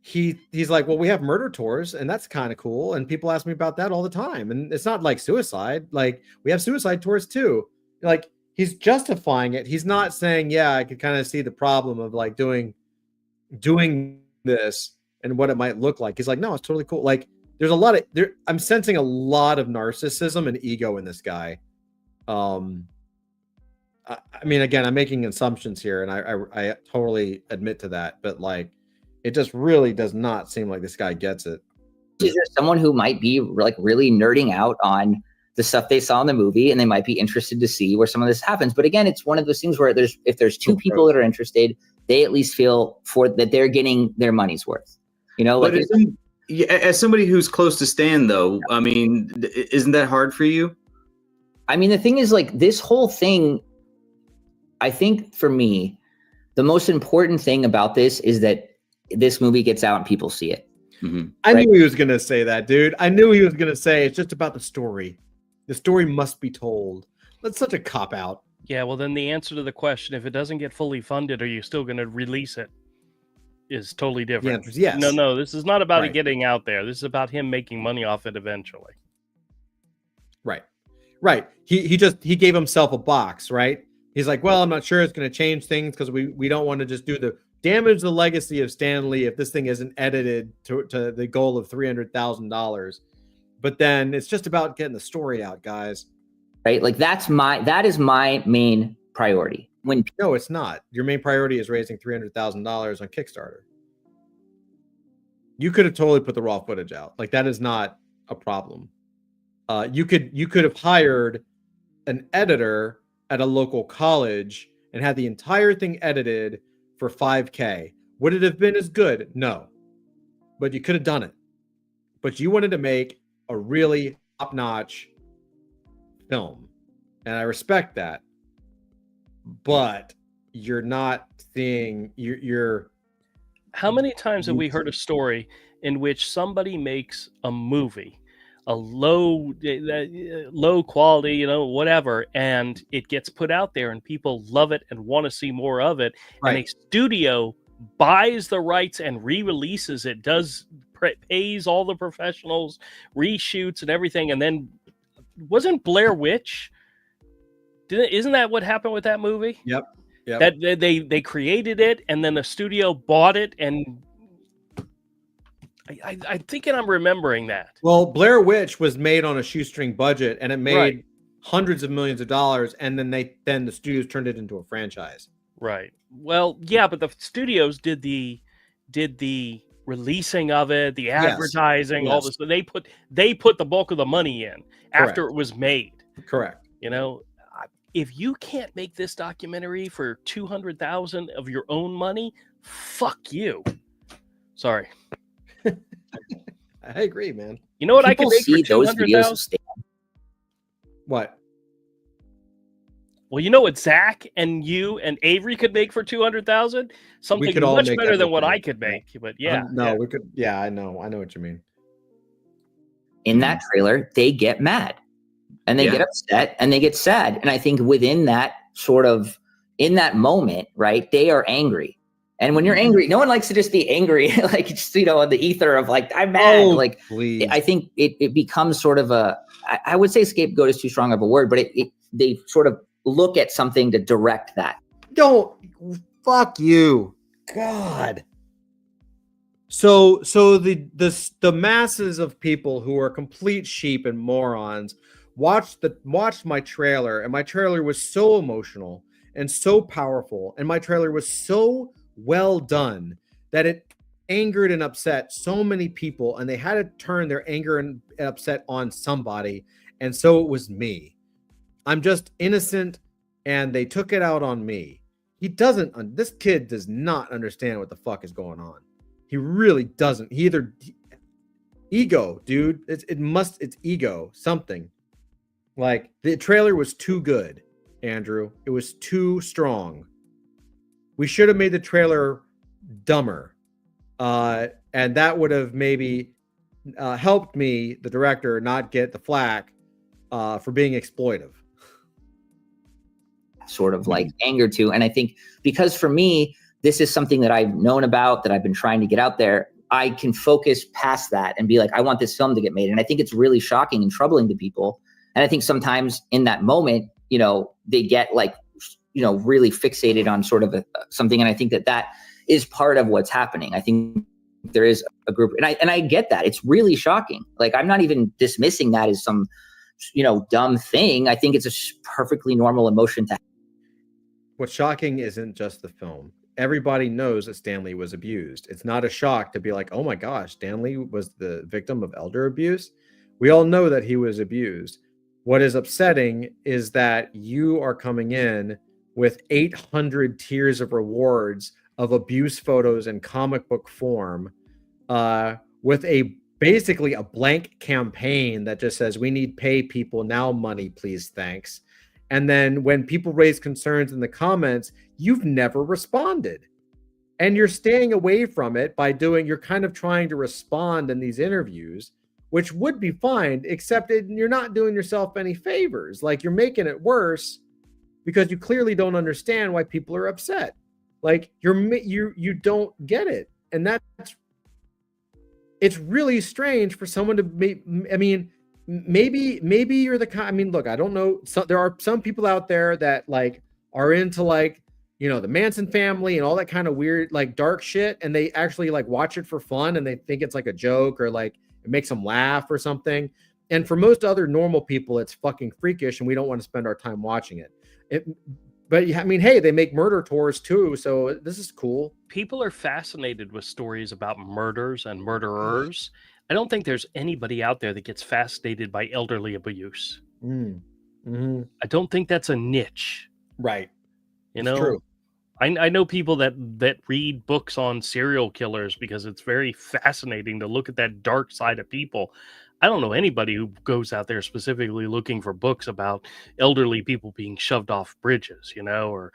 he's like, well, we have murder tours, and that's kind of cool, and people ask me about that all the time. And it's not like suicide. Like, we have suicide tours too. Like, he's justifying it. He's not saying, yeah, I could kind of see the problem of like doing this and what it might look like. He's like, no, it's totally cool. Like there's I'm sensing a lot of narcissism and ego in this guy. I mean, again, I'm making assumptions here and I totally admit to that, but like, it just really does not seem like this guy gets it. Is there someone who might be like really nerding out on the stuff they saw in the movie, and they might be interested to see where some of this happens. But again, it's one of those things where if there's two people that are interested, they at least feel that they're getting their money's worth. You know, like as somebody who's close to Stan, though, I mean, isn't that hard for you? I mean, the thing is, like, this whole thing, I think for me, the most important thing about this is that this movie gets out and people see it. Mm-hmm. I knew he was going to say that, dude. I knew he was going to say it's just about the story. The story must be told. That's such a cop-out. Yeah, well, then the answer to the question, if it doesn't get fully funded, are you still going to release it, is totally different. The answer is yes. No, this is not about it getting out there. This is about him making money off it eventually. Right. He gave himself a box, right? He's like, well, I'm not sure it's going to change things because we don't want to just damage the legacy of Stan Lee if this thing isn't edited to the goal of $300,000. But then it's just about getting the story out, guys. Right? Like that is my main priority. No, it's not. Your main priority is raising $300,000 on Kickstarter. You could have totally put the raw footage out. Like that is not a problem. You could have hired an editor at a local college and had the entire thing edited for $5K. Would it have been as good? No. But you could have done it. But you wanted to make a really top-notch film. And I respect that. But you're not seeing you're How many times have we heard a story in which somebody makes a movie, a low quality, whatever, and it gets put out there and people love it and want to see more of it, and a studio buys the rights and re-releases it, pays all the professionals, reshoots and everything, and then wasn't Blair Witch? Isn't that what happened with that movie? Yep. That they created it, and then the studio bought it, and I'm thinking I'm remembering that. Well, Blair Witch was made on a shoestring budget, and it made hundreds of millions of dollars, and then the studios turned it into a franchise. Right. Well, yeah, but the studios did the releasing of it, the advertising, all this. They put the bulk of the money in after it was made. Correct. If you can't make this documentary for $200,000 of your own money, fuck you. Sorry. I agree, man. You know what I can make for those videos? What? Well, you know what Zach and you and Avery could make for $200,000? Something much better than what I could make. But we could. Yeah, I know what you mean. In that trailer, they get mad. And they get upset and they get sad. And I think within that in that moment, right, they are angry. And when you're angry, no one likes to just be angry, like, just, in the ether of like, I'm mad. Please. I think it becomes sort of I would say scapegoat is too strong of a word, but they sort of look at something to direct that. Fuck you. God. So the masses of people who are complete sheep and morons watched my trailer, and my trailer was so emotional and so powerful, and my trailer was so well done that it angered and upset so many people, and they had to turn their anger and upset on somebody, and so it was me. I'm just innocent, and they took it out on me. This kid does not understand what the fuck is going on. He really doesn't. Ego, dude. It's ego, something. Like, the trailer was too good, Andrew. It was too strong. We should have made the trailer dumber. And that would have maybe helped me, the director, not get the flack for being exploitive. Sort of like anger to. And I think because for me, this is something that I've known about, that I've been trying to get out there, I can focus past that and be like, I want this film to get made. And I think it's really shocking and troubling to people. And I think sometimes in that moment, they get like, really fixated on sort of something. And I think that is part of what's happening. I think there is a group, and I get that. It's really shocking. Like, I'm not even dismissing that as some, dumb thing. I think it's a perfectly normal emotion to have. What's shocking isn't just the film. Everybody knows that Stanley was abused. It's not a shock to be like, oh my gosh, Stanley was the victim of elder abuse. We all know that he was abused. What is upsetting is that you are coming in with 800 tiers of rewards of abuse photos in comic book form, with basically a blank campaign that just says, we need pay people now money, please, thanks. And then when people raise concerns in the comments, you've never responded. And you're staying away from it by you're kind of trying to respond in these interviews, which would be fine, except you're not doing yourself any favors. Like, you're making it worse because you clearly don't understand why people are upset. Like, you don't get it. And it's really strange for someone to maybe you're the kind, look, I don't know. So there are some people out there that like are into like, the Manson family and all that kind of weird, like dark shit. And they actually like watch it for fun and they think it's like a joke or like it makes them laugh or something. And for most other normal people, it's fucking freakish and we don't want to spend our time watching it. But hey, they make murder tours too. So this is cool. People are fascinated with stories about murders and murderers. I don't think there's anybody out there that gets fascinated by elderly abuse. Mm-hmm. I don't think that's a niche. Right. You It's know, true. I know people that read books on serial killers because it's very fascinating to look at that dark side of people. I don't know anybody who goes out there specifically looking for books about elderly people being shoved off bridges, you know, or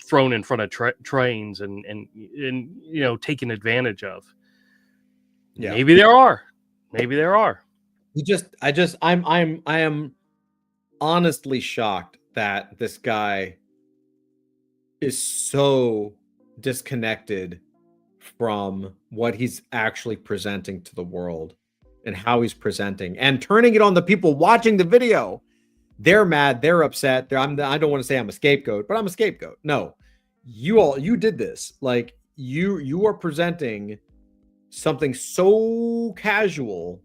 thrown in front of trains and you know, taken advantage of. Yeah. Maybe there are. Maybe there are. I am honestly shocked that this guy is so disconnected from what he's actually presenting to the world and how he's presenting and turning it on the people watching the video. They're mad, they're upset. I don't want to say I'm a scapegoat, but I'm a scapegoat. No, you did this. Like you are presenting something so casual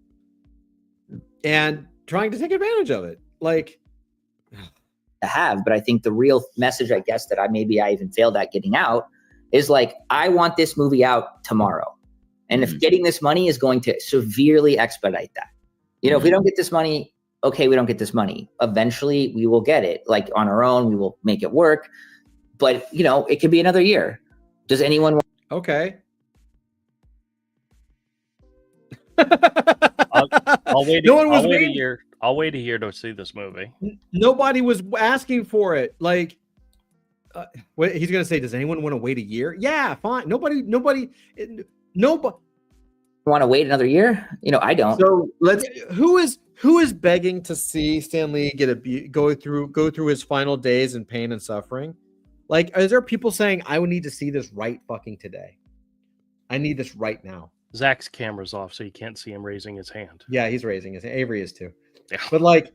and trying to take advantage of it. Like, to have, but I think the real message, I guess, that I even failed at getting out is like, I want this movie out tomorrow. And if getting this money is going to severely expedite that, you know, if we don't get this money, okay, we don't get this money. Eventually we will get it, like on our own, we will make it work. But, you know, it could be another year. Does anyone want? Okay. I'll wait. No one was I'll wait a waiting. year. I'll wait a year to see this movie. Nobody was asking for it. Like, what he's gonna say? Does anyone want to wait a year? Yeah, fine. Nobody. Want to wait another year? You know, I don't. So who is begging to see Stan Lee go through his final days in pain and suffering? Like, is there people saying I would need to see this right fucking today? I need this right now. Zach's camera's off, so you can't see him raising his hand. Yeah, he's raising his hand. Avery is too. Yeah. But like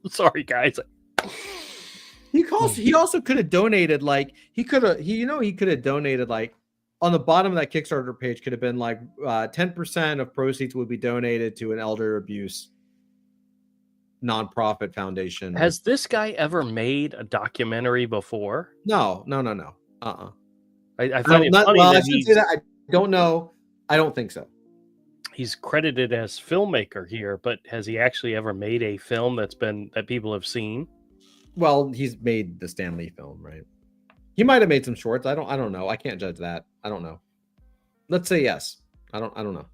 sorry guys. He also could have donated, like he could have donated, like on the bottom of that Kickstarter page could have been like 10% of proceeds would be donated to an elder abuse nonprofit foundation. Has this guy ever made a documentary before? No. I find it funny I that shouldn't say that. I don't know. I don't think so. He's credited as filmmaker here, but has he actually ever made a film that people have seen? Well, he's made the Stan Lee film, right? He might have made some shorts. I don't know. I can't judge that. I don't know. Let's say yes. I don't know.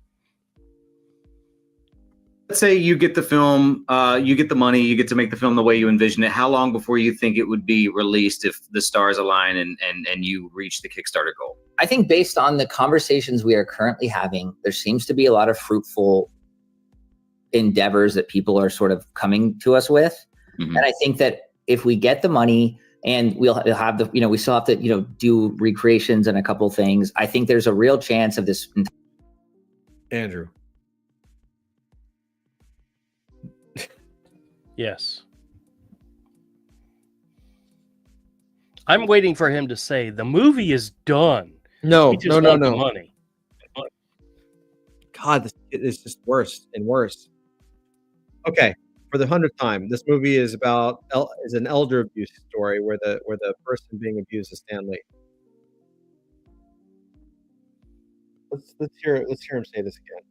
Let's say you get the film, you get the money, you get to make the film the way you envision it. How long before you think it would be released if the stars align and you reach the Kickstarter goal? I think based on the conversations we are currently having, there seems to be a lot of fruitful endeavors that people are sort of coming to us with. And I think that if we get the money and we'll have the, you know, we still have to, you know, do recreations and a couple things. I think there's a real chance of this. Andrew. Yes. I'm waiting for him to say the movie is done. No. Money. God, this is just worse and worse. Okay, for the 100th time, this movie is about an elder abuse story where the person being abused is Stan Lee. Let's hear him say this again.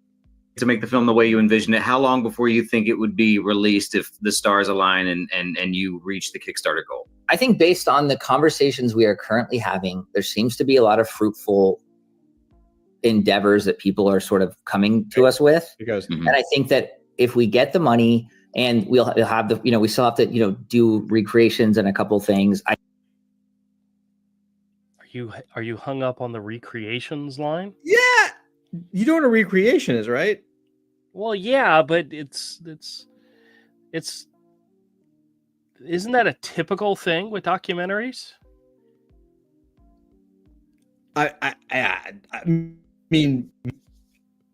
To make the film the way you envision it, how long before you think it would be released if the stars align and you reach the Kickstarter goal? I think based on the conversations we are currently having, there seems to be a lot of fruitful endeavors that people are sort of coming to us with. And I think that if we get the money and we'll have the, you know, we still have to, you know, do recreations and a couple things. Are you hung up on the recreations line? Yeah. You know what a recreation is, right? Well, yeah, but it's isn't that a typical thing with documentaries? I mean,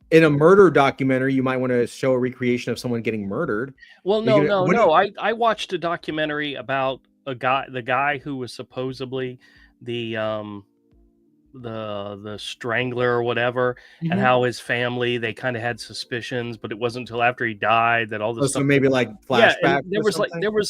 in a murder documentary, you might want to show a recreation of someone getting murdered. Well, no. I watched a documentary about the guy who was supposedly the strangler or whatever, and how his family, they kind of had suspicions, but it wasn't until after he died that all this stuff. So maybe like flashback. Yeah,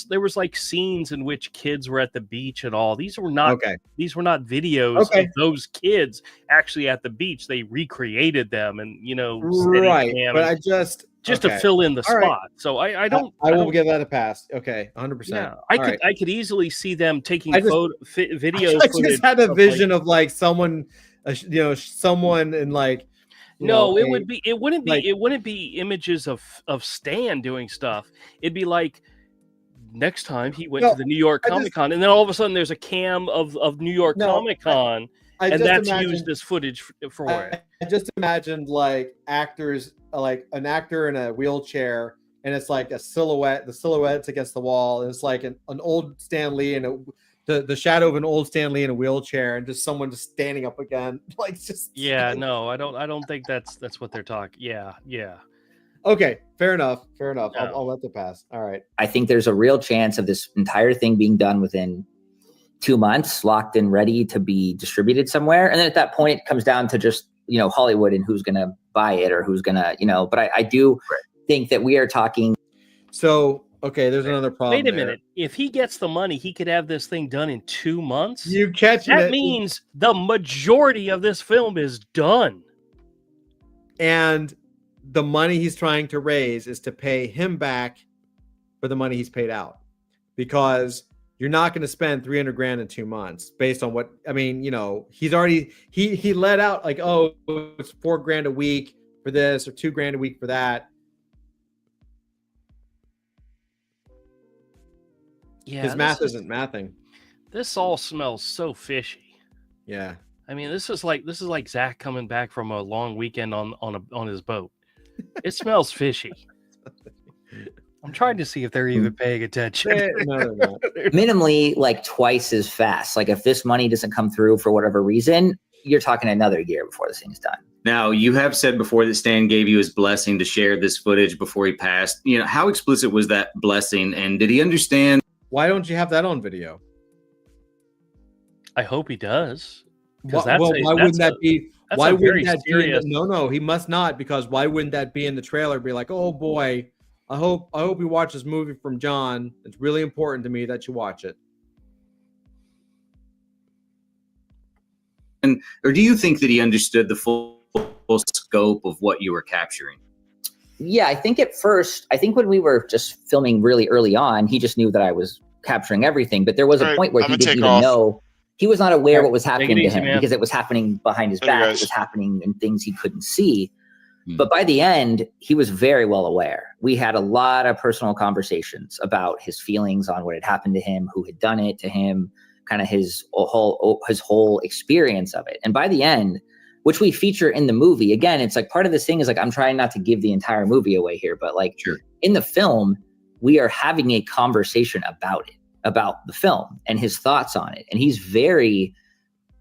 there was like scenes in which kids were at the beach and all. These were not videos of those kids actually at the beach. They recreated them and, you know, right. But just Okay. to fill in the All right. spot. So I don't. I will don't- give that a pass. Okay, 100%. Yeah, All right. I could easily see them taking I just- video. I footage just had a of, like- vision of like someone, someone in like. No, it would be. It wouldn't be. like- It wouldn't be images of Stan doing stuff. It'd be like next time he went No, to the New York I just- Comic Con, and then all of a sudden there's a cam of New York No, Comic Con, I and just that's imagined- used as footage for it. I just imagined like actors, like an actor in a wheelchair, and it's like a silhouette. The silhouette's against the wall, and it's like an old Stan Lee and the shadow of an old Stan Lee in a wheelchair, and just someone just standing up again, like just. Yeah, no, I don't think that's what they're talking. Yeah. Okay, fair enough. No. I'll let it pass. All right. I think there's a real chance of this entire thing being done within 2 months, locked and ready to be distributed somewhere. And then at that point, it comes down to just, Hollywood and who's going to buy it or who's going to, but I do think that we are talking. So, okay, there's another problem. Wait a there. minute. If he gets the money, he could have this thing done in 2 months. You catching That it? means the majority of this film is done. And the money he's trying to raise is to pay him back for the money he's paid out, because you're not going to spend 300 grand in 2 months based on what, he's already, he let out like, oh, it's 4 grand a week for this or 2 grand a week for that. Yeah, His math isn't mathing. This all smells so fishy. Yeah. I mean, this is like Zach coming back from a long weekend on his boat. It smells fishy. I'm trying to see if they're even paying attention. No, they're not. Minimally like twice as fast. Like if this money doesn't come through for whatever reason, you're talking another year before this thing's done. Now, you have said before that Stan gave you his blessing to share this footage before he passed. How explicit was that blessing? And did he understand? Why don't you have that on video? I hope he does. Why wouldn't that be? That's Why a wouldn't very that serious. be? No, he must not, because why wouldn't that be in the trailer? Be like, oh boy, I hope you watch this movie from John. It's really important to me that you watch it. Or do you think that he understood the full scope of what you were capturing? Yeah, I think at first, when we were just filming really early on, he just knew that I was capturing everything. But there was a point where he didn't even know. He was not aware what was happening to him because it was happening behind his back. It was happening in things he couldn't see. But by the end, he was very well aware. We had a lot of personal conversations about his feelings on what had happened to him, who had done it to him, kind of his whole experience of it. And by the end, which we feature in the movie, again, it's like part of this thing is like, I'm trying not to give the entire movie away here, but like in the film, we are having a conversation about it, about the film and his thoughts on it. And he's very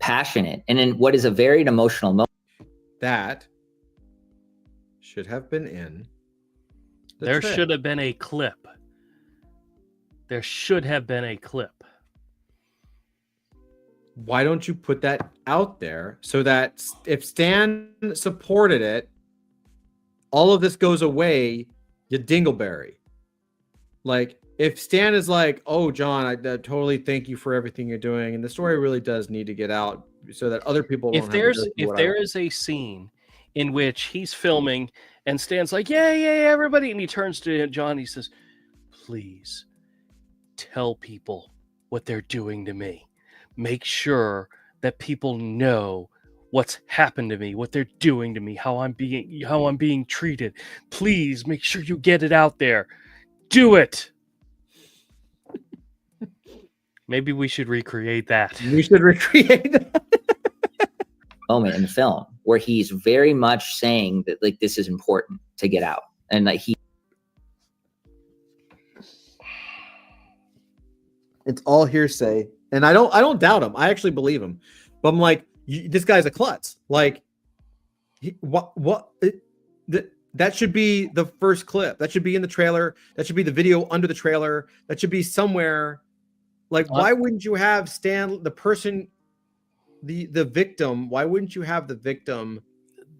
passionate. And in what is a very emotional moment. That should have been in. There should have been a clip. There should have been a clip. Why don't you put that out there so that if Stan supported it, all of this goes away, you dingleberry. Like, if Stan is like, oh, John, I totally thank you for everything you're doing, and the story really does need to get out so that other people don't If there is a scene in which he's filming and Stan's like, yeah, everybody, and he turns to John, he says, please tell people what they're doing to me. Make sure that people know what's happened to me, what they're doing to me, how I'm being treated. Please make sure you get it out there. Do it. Maybe we should recreate that. We should recreate that. Moment in the film where he's very much saying that like this is important to get out, and like it's all hearsay, and I don't doubt him. I actually believe him, but I'm like, this guy's a klutz. Like, that should be the first clip. That should be in the trailer. That should be the video under the trailer. That should be somewhere. Like, why wouldn't you have Stan, the person, the victim? Why wouldn't you have the victim?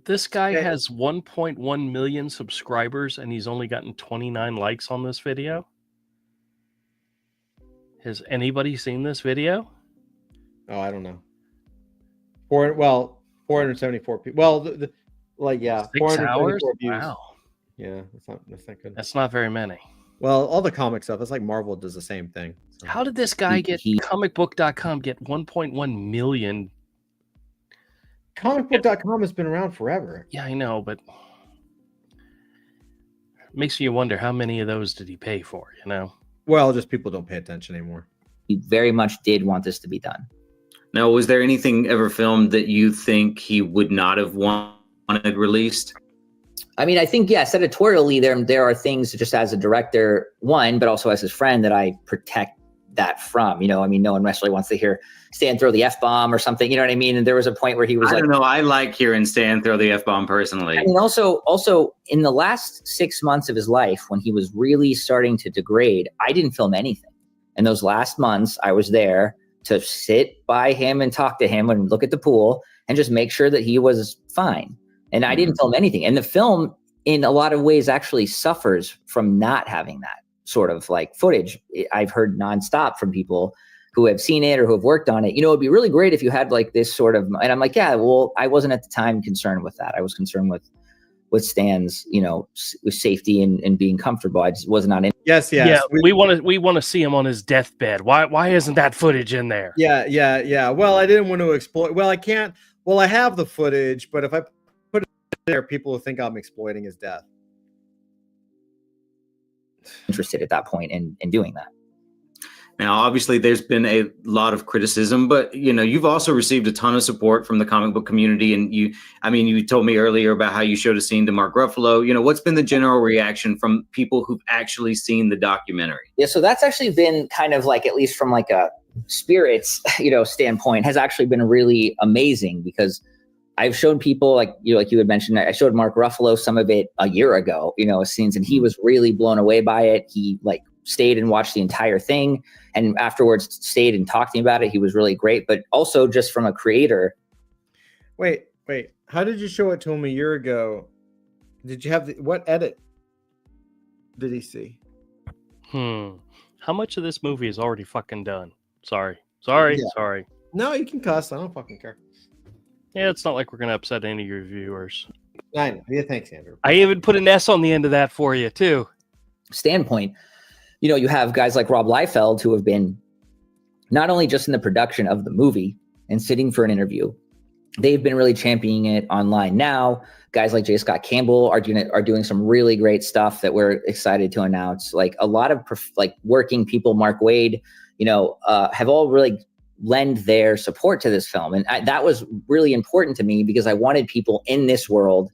This guy has 1.1 million subscribers, and he's only gotten 29 likes on this video. Has anybody seen this video? Oh, I don't know. 474 people. Well, 6 hours. views. Wow. Yeah, that's not good. That's not very many. Well, all the comic stuff, it's like Marvel does the same thing. So. How did this guy get comicbook.com get 1.1 million? Comicbook.com has been around forever. Yeah, I know, but makes you wonder how many of those did he pay for, you know? Well, just people don't pay attention anymore. He very much did want this to be done. Now, was there anything ever filmed that you think he would not have wanted released? I mean, I think, yes, editorially, there are things just as a director, one, but also as his friend that I protect that from. You know, I mean, no one necessarily wants to hear Stan throw the F-bomb or something. You know what I mean? And there was a point where he was I like, don't know. I like hearing Stan throw the F-bomb personally. I mean, also in the last 6 months of his life, when he was really starting to degrade, I didn't film anything. In those last months, I was there to sit by him and talk to him and look at the pool and just make sure that he was fine. And I didn't film anything. And the film, in a lot of ways, actually suffers from not having that sort of like footage. I've heard nonstop from people who have seen it or who have worked on it. You know, it'd be really great if you had like this sort of, and I'm like, yeah, well, I wasn't at the time concerned with that. I was concerned with Stan's, you know, with safety and being comfortable. I just wasn't on it. Yes. Yeah, we want to see him on his deathbed. Why isn't that footage in there? Yeah. Well, I didn't want to exploit. Well, I can't. Well, I have the footage, but if I put it there, people will think I'm exploiting his death. Interested at that point in doing that. Now, obviously, there's been a lot of criticism, but you know, you've also received a ton of support from the comic book community. And you told me earlier about how you showed a scene to Mark Ruffalo. You know, what's been the general reaction from people who've actually seen the documentary? Yeah, so that's actually been kind of like, at least from like a spirits, you know, standpoint, has actually been really amazing, because I've shown people like you had mentioned, I showed Mark Ruffalo some of it a year ago, you know, scenes, and he was really blown away by it. He like stayed and watched the entire thing, and afterwards stayed and talked to me about it. He was really great, but also just from a creator. Wait. How did you show it to him a year ago? Did you have what edit did he see? How much of this movie is already fucking done? Sorry. No, you can cuss. I don't fucking care. Yeah, it's not like we're gonna upset any of your viewers. I know. Yeah, thanks, Andrew. I even put an S on the end of that for you too. Standpoint, you know, you have guys like Rob Liefeld who have been not only just in the production of the movie and sitting for an interview, they've been really championing it online now. Guys like J. Scott Campbell are doing some really great stuff that we're excited to announce. Like a lot of working people, Mark Waid, you know, have all really lend their support to this film. And that was really important to me, because I wanted people in this world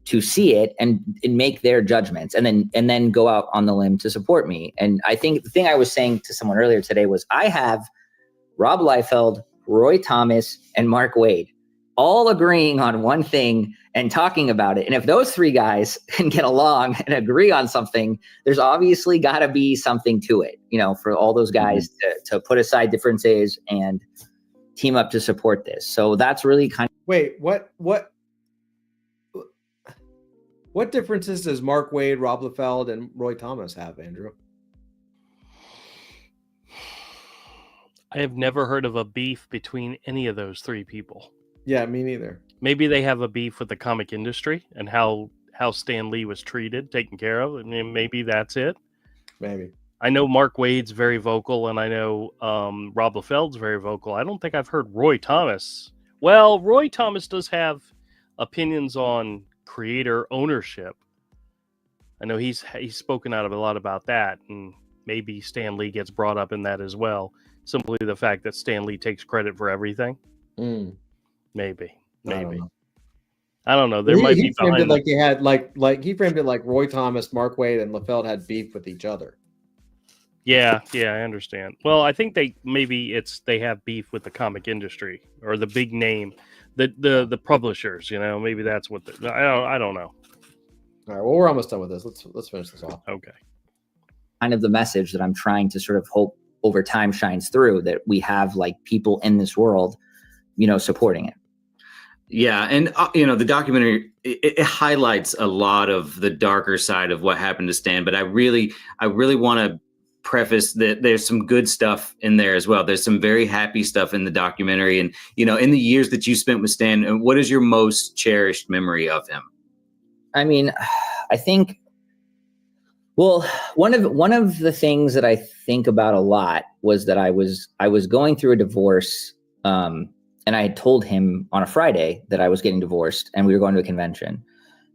to see it and make their judgments and then go out on the limb to support me. And I think the thing I was saying to someone earlier today was, I have Rob Liefeld, Roy Thomas, and Mark Waid all agreeing on one thing and talking about it. And if those three guys can get along and agree on something, there's obviously got to be something to it, you know, for all those guys to put aside differences and team up to support this. So that's really kind of... Wait, what differences does Mark Waid, Rob Liefeld, and Roy Thomas have, Andrew? I have never heard of a beef between any of those three people. Yeah, me neither. Maybe they have a beef with the comic industry and how Stan Lee was treated, taken care of. I mean, maybe that's it. Maybe. I know Mark Waid's very vocal, and I know Rob Liefeld's very vocal. I don't think I've heard Roy Thomas. Well, Roy Thomas does have opinions on creator ownership. I know he's spoken out a lot about that, and maybe Stan Lee gets brought up in that as well. Simply the fact that Stan Lee takes credit for everything. Maybe. I don't know. There might be framed it like they had like he framed it like Roy Thomas, Mark Waid, and Liefeld had beef with each other. Yeah, I understand. Well, I think they have beef with the comic industry or the big name, the publishers. You know, maybe that's what. I don't know. All right. Well, we're almost done with this. Let's finish this off. Okay. Kind of the message that I'm trying to sort of hope over time shines through, that we have like people in this world, you know, supporting it. Yeah, and you know, the documentary it highlights a lot of the darker side of what happened to Stan, but I really want to preface that there's some good stuff in there as well. There's some very happy stuff in the documentary, and you know, in the years that you spent with Stan, what is your most cherished memory of him? I mean, I think Well, one of the things that I think about a lot was that I was going through a divorce, and I had told him on a Friday that I was getting divorced, and we were going to a convention.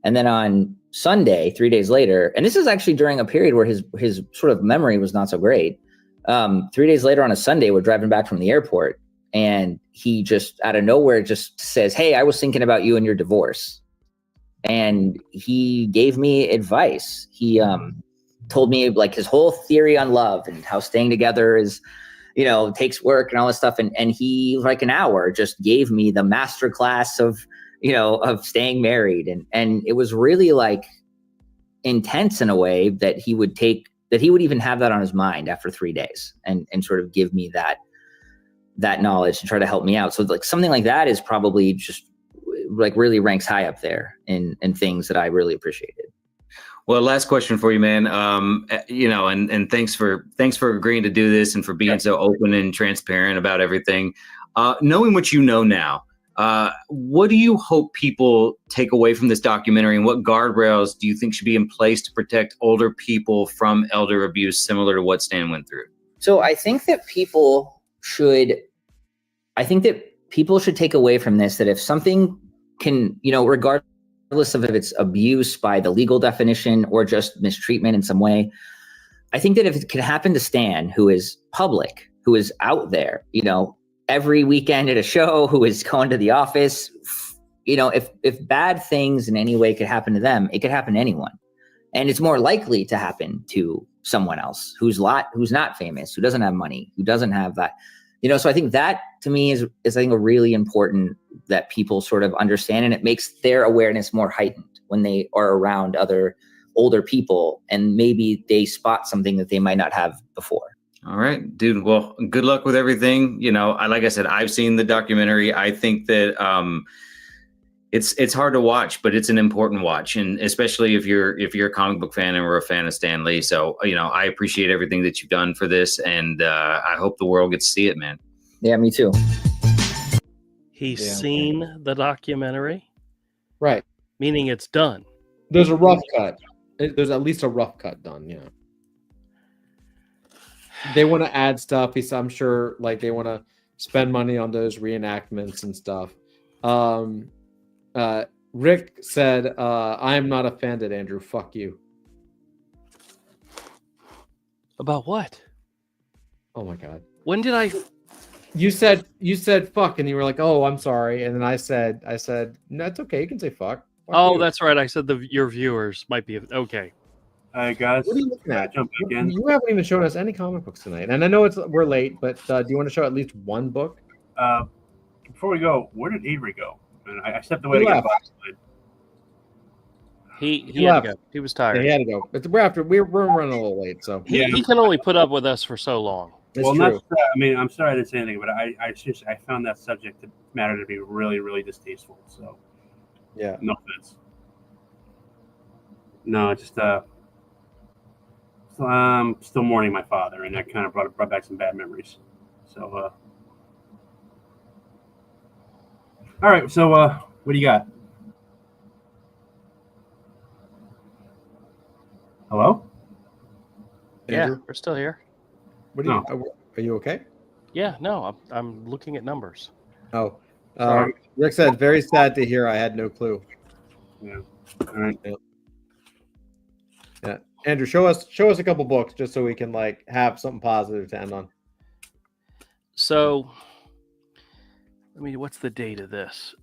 And then on Sunday, 3 days later, and this is actually during a period where his sort of memory was not so great. 3 days later on a Sunday, we're driving back from the airport, and he just out of nowhere just says, "Hey, I was thinking about you and your divorce." And he gave me advice. He told me like his whole theory on love and how staying together is, takes work and all this stuff. And he, like an hour, just gave me the master class of staying married. And it was really like intense in a way that he would even have that on his mind after 3 days and sort of give me that knowledge to try to help me out. So like something like that is probably just like really ranks high up there in things that I really appreciated. Well, last question for you, man. And thanks for agreeing to do this and for being so open and transparent about everything. Knowing what you know now, what do you hope people take away from this documentary, and what guardrails do you think should be in place to protect older people from elder abuse, similar to what Stan went through? So I think that people should take away from this that if something can, regardless of if it's abuse by the legal definition or just mistreatment in some way, I think that if it could happen to Stan, who is public, who is out there, every weekend at a show, who is going to the office, if bad things in any way could happen to them, it could happen to anyone. And it's more likely to happen to someone else who's not famous, who doesn't have money, who doesn't have that. So I think that to me is I think a really important that people sort of understand, and it makes their awareness more heightened when they are around other older people and maybe they spot something that they might not have before. All right, dude. Well, good luck with everything. Like I said, I've seen the documentary. I think that it's hard to watch, but it's an important watch, and especially if you're a comic book fan and we're a fan of Stan Lee. So I appreciate everything that you've done for this, and I hope the world gets to see it, man. Yeah, me too. He's seen the documentary, right? Meaning it's done. There's a rough cut. There's at least a rough cut done. Yeah. They want to add stuff. I'm sure, like they want to spend money on those reenactments and stuff. Rick said, "I am not offended, Andrew. Fuck you." About what? Oh my god. When did I? You said fuck, and you were like, "Oh, I'm sorry," and then I said, "No, it's okay. You can say fuck." Oh, that's right. I said your viewers might be okay. All right, guys. What are you looking at? Jump back in. You haven't even shown us any comic books tonight, and I know we're late, but do you want to show at least one book? Before we go, where did Avery go? And I stepped away to get a box. He had to go. He was tired. Yeah, he had to go. But we're running a little late, so he can only put up with us for so long. It's true. I'm sorry I didn't say anything, but I found that subject matter to be really, really distasteful. So yeah, no offense. No, just still mourning my father, and that kind of brought back some bad memories. So all right, so what do you got? Hello? Yeah, Andrew? we're still here. What do you? Are you okay? Yeah, no, I'm looking at numbers. Oh, Rick said, "Very sad to hear. I had no clue." Yeah. All right. Yeah. Andrew, show us a couple books just so we can like have something positive to end on. So, what's the date of this?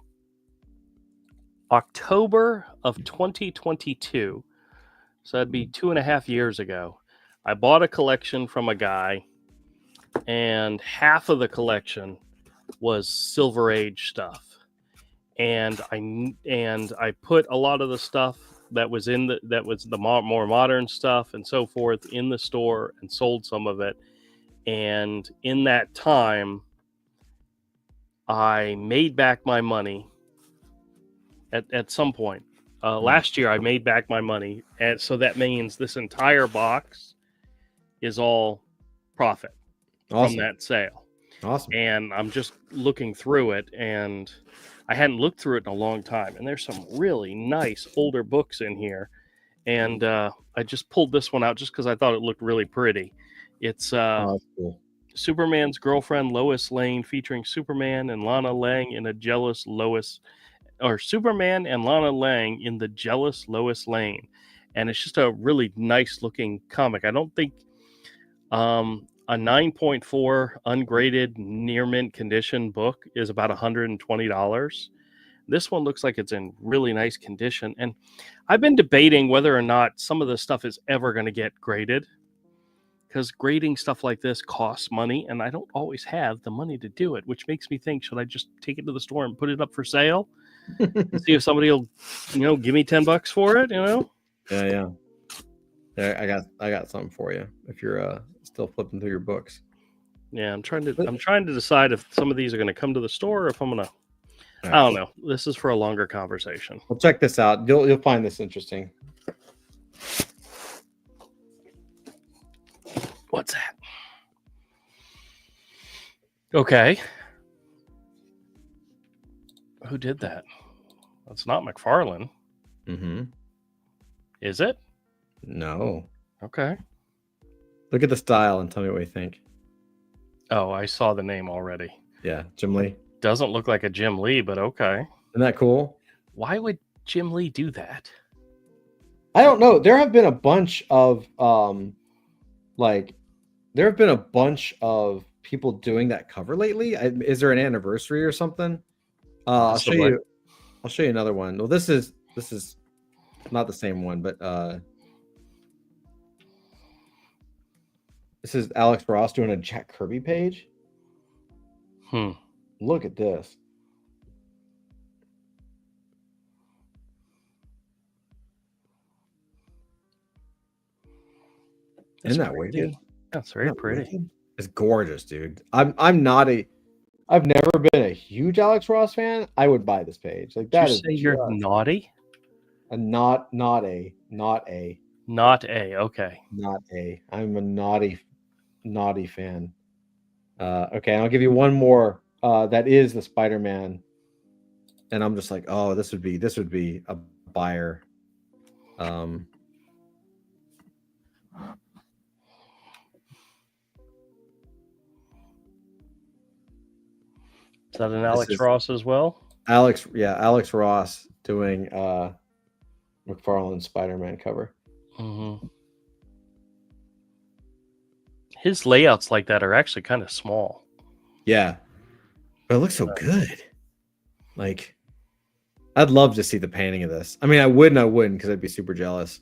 October of 2022. So that'd be 2.5 years ago. I bought a collection from a guy, and half of the collection was Silver Age stuff, and I put a lot of the stuff that was the more modern stuff and so forth in the store and sold some of it. And in that time, I made back my money at some point. Last year, I made back my money, and so that means this entire box is all profit from that sale. Awesome. And I'm just looking through it, and I hadn't looked through it in a long time. And there's some really nice older books in here, and I just pulled this one out just because I thought it looked really pretty. It's that's cool. Superman's girlfriend Lois Lane, featuring Superman and Lana Lang in a jealous Lois, or Superman and Lana Lang in the jealous Lois Lane, and it's just a really nice looking comic. I don't think a 9.4 ungraded near mint condition book is about $120. This one looks like it's in really nice condition, and I've been debating whether or not some of this stuff is ever going to get graded, because grading stuff like this costs money, and I don't always have the money to do it, which makes me think, should I just take it to the store and put it up for sale and see if somebody will, give me $10 for it, Yeah. I got something for you if you're still flipping through your books. Yeah, I'm trying to decide if some of these are going to come to the store or if I'm going to, I don't know. This is for a longer conversation. Well, check this out. You'll find this interesting. What's that? Okay. Who did that? That's not McFarlane. Mm-hmm. Is it? No. Okay. Look at the style and tell me what you think. Oh, I saw the name already. Yeah, Jim Lee. Doesn't look like a Jim Lee, but okay. Isn't that cool? Why would Jim Lee do that? I don't know. There have been a bunch of people doing that cover lately. Is there an anniversary or something? I'll show you another one. Well, this is not the same one, but this is Alex Ross doing a Jack Kirby page. Look at this. Isn't that wicked? That's very pretty. It's gorgeous, dude. I've never been a huge Alex Ross fan. I would buy this page. Like that. Did you say you're naughty? Not a. Okay. Not a. I'm a naughty fan. Okay, I'll give you one more. That is the Spider-Man, and I'm just like, oh, this would be a buyer. Is that an Alex Ross as well? Alex Ross doing McFarlane's Spider-Man cover. Mm-hmm. His layouts like that are actually kind of small. Yeah, but it looks so good. Like, I'd love to see the painting of this. I mean, I wouldn't because I'd be super jealous.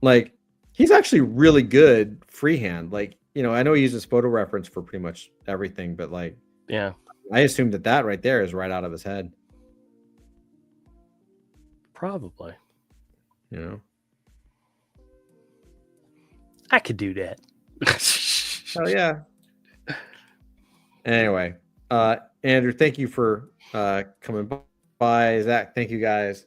Like, he's actually really good freehand. Like, I know he uses photo reference for pretty much everything, but like, yeah, I assume that right there is right out of his head. Probably. I could do that. Oh yeah. Anyway, Andrew, thank you for coming by. Zach, thank you guys.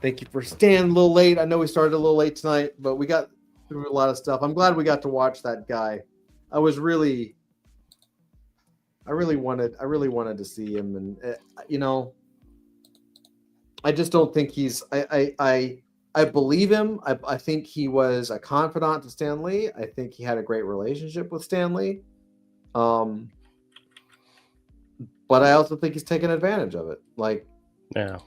Thank you for staying a little late. I know we started a little late tonight, but we got through a lot of stuff. I'm glad we got to watch that guy. I really wanted to see him, and I just don't think he's. I believe him. I think he was a confidant to Stan Lee. I think he had a great relationship with Stan Lee. But I also think he's taken advantage of it. Like, yeah,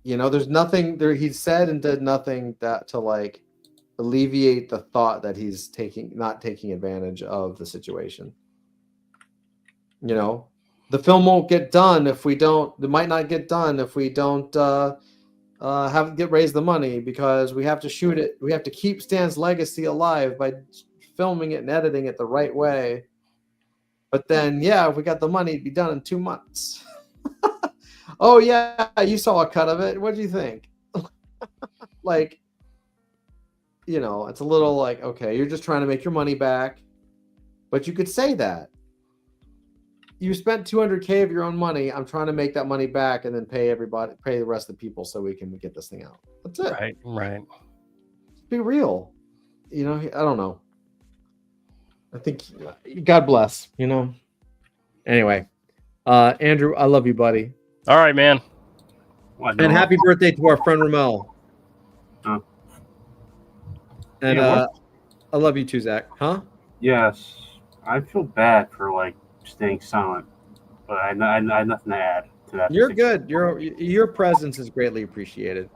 there's nothing there. He said and did nothing to like alleviate the thought that he's not taking advantage of the situation. The film won't get done if we don't. It might not get done if we don't raise the money, because we have to shoot it. We have to keep Stan's legacy alive by filming it and editing it the right way. But then, if we got the money, it'd be done in 2 months. Oh yeah, you saw a cut of it. What do you think? Like, it's a little like, okay, you're just trying to make your money back, but you could say that. You spent $200K of your own money. I'm trying to make that money back and then pay the rest of the people so we can get this thing out. That's it. Right. Be real. I don't know. I think God bless, Anyway, Andrew, I love you, buddy. All right, man. What, And no? happy birthday to our friend Ramel. Oh. And Yeah, what? I love you too, Zach. Huh? Yes, I feel bad for like staying silent, but I have nothing to add to that. You're good. Your presence is greatly appreciated.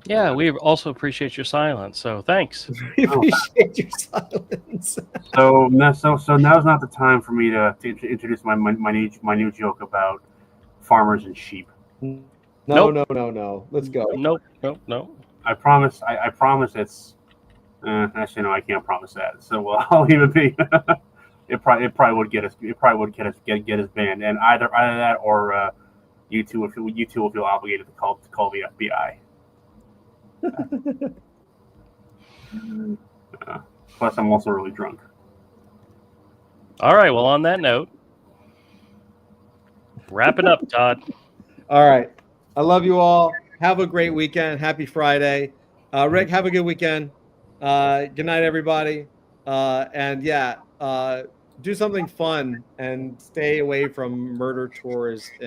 Yeah, we also appreciate your silence. So thanks. We appreciate your silence. So now's not the time for me to introduce my new joke about farmers and sheep. No. Let's go. Nope. I promise. I promise it's. Actually, no, I can't promise that. So I'll leave it be. It probably would get us. It probably would get us banned, and either that or you two will feel obligated to call the FBI. Plus, I'm also really drunk. All right. Well, on that note, wrap it up, Todd. All right. I love you all. Have a great weekend. Happy Friday. Rick, have a good weekend. Good night, everybody. And yeah, do something fun and stay away from murder tours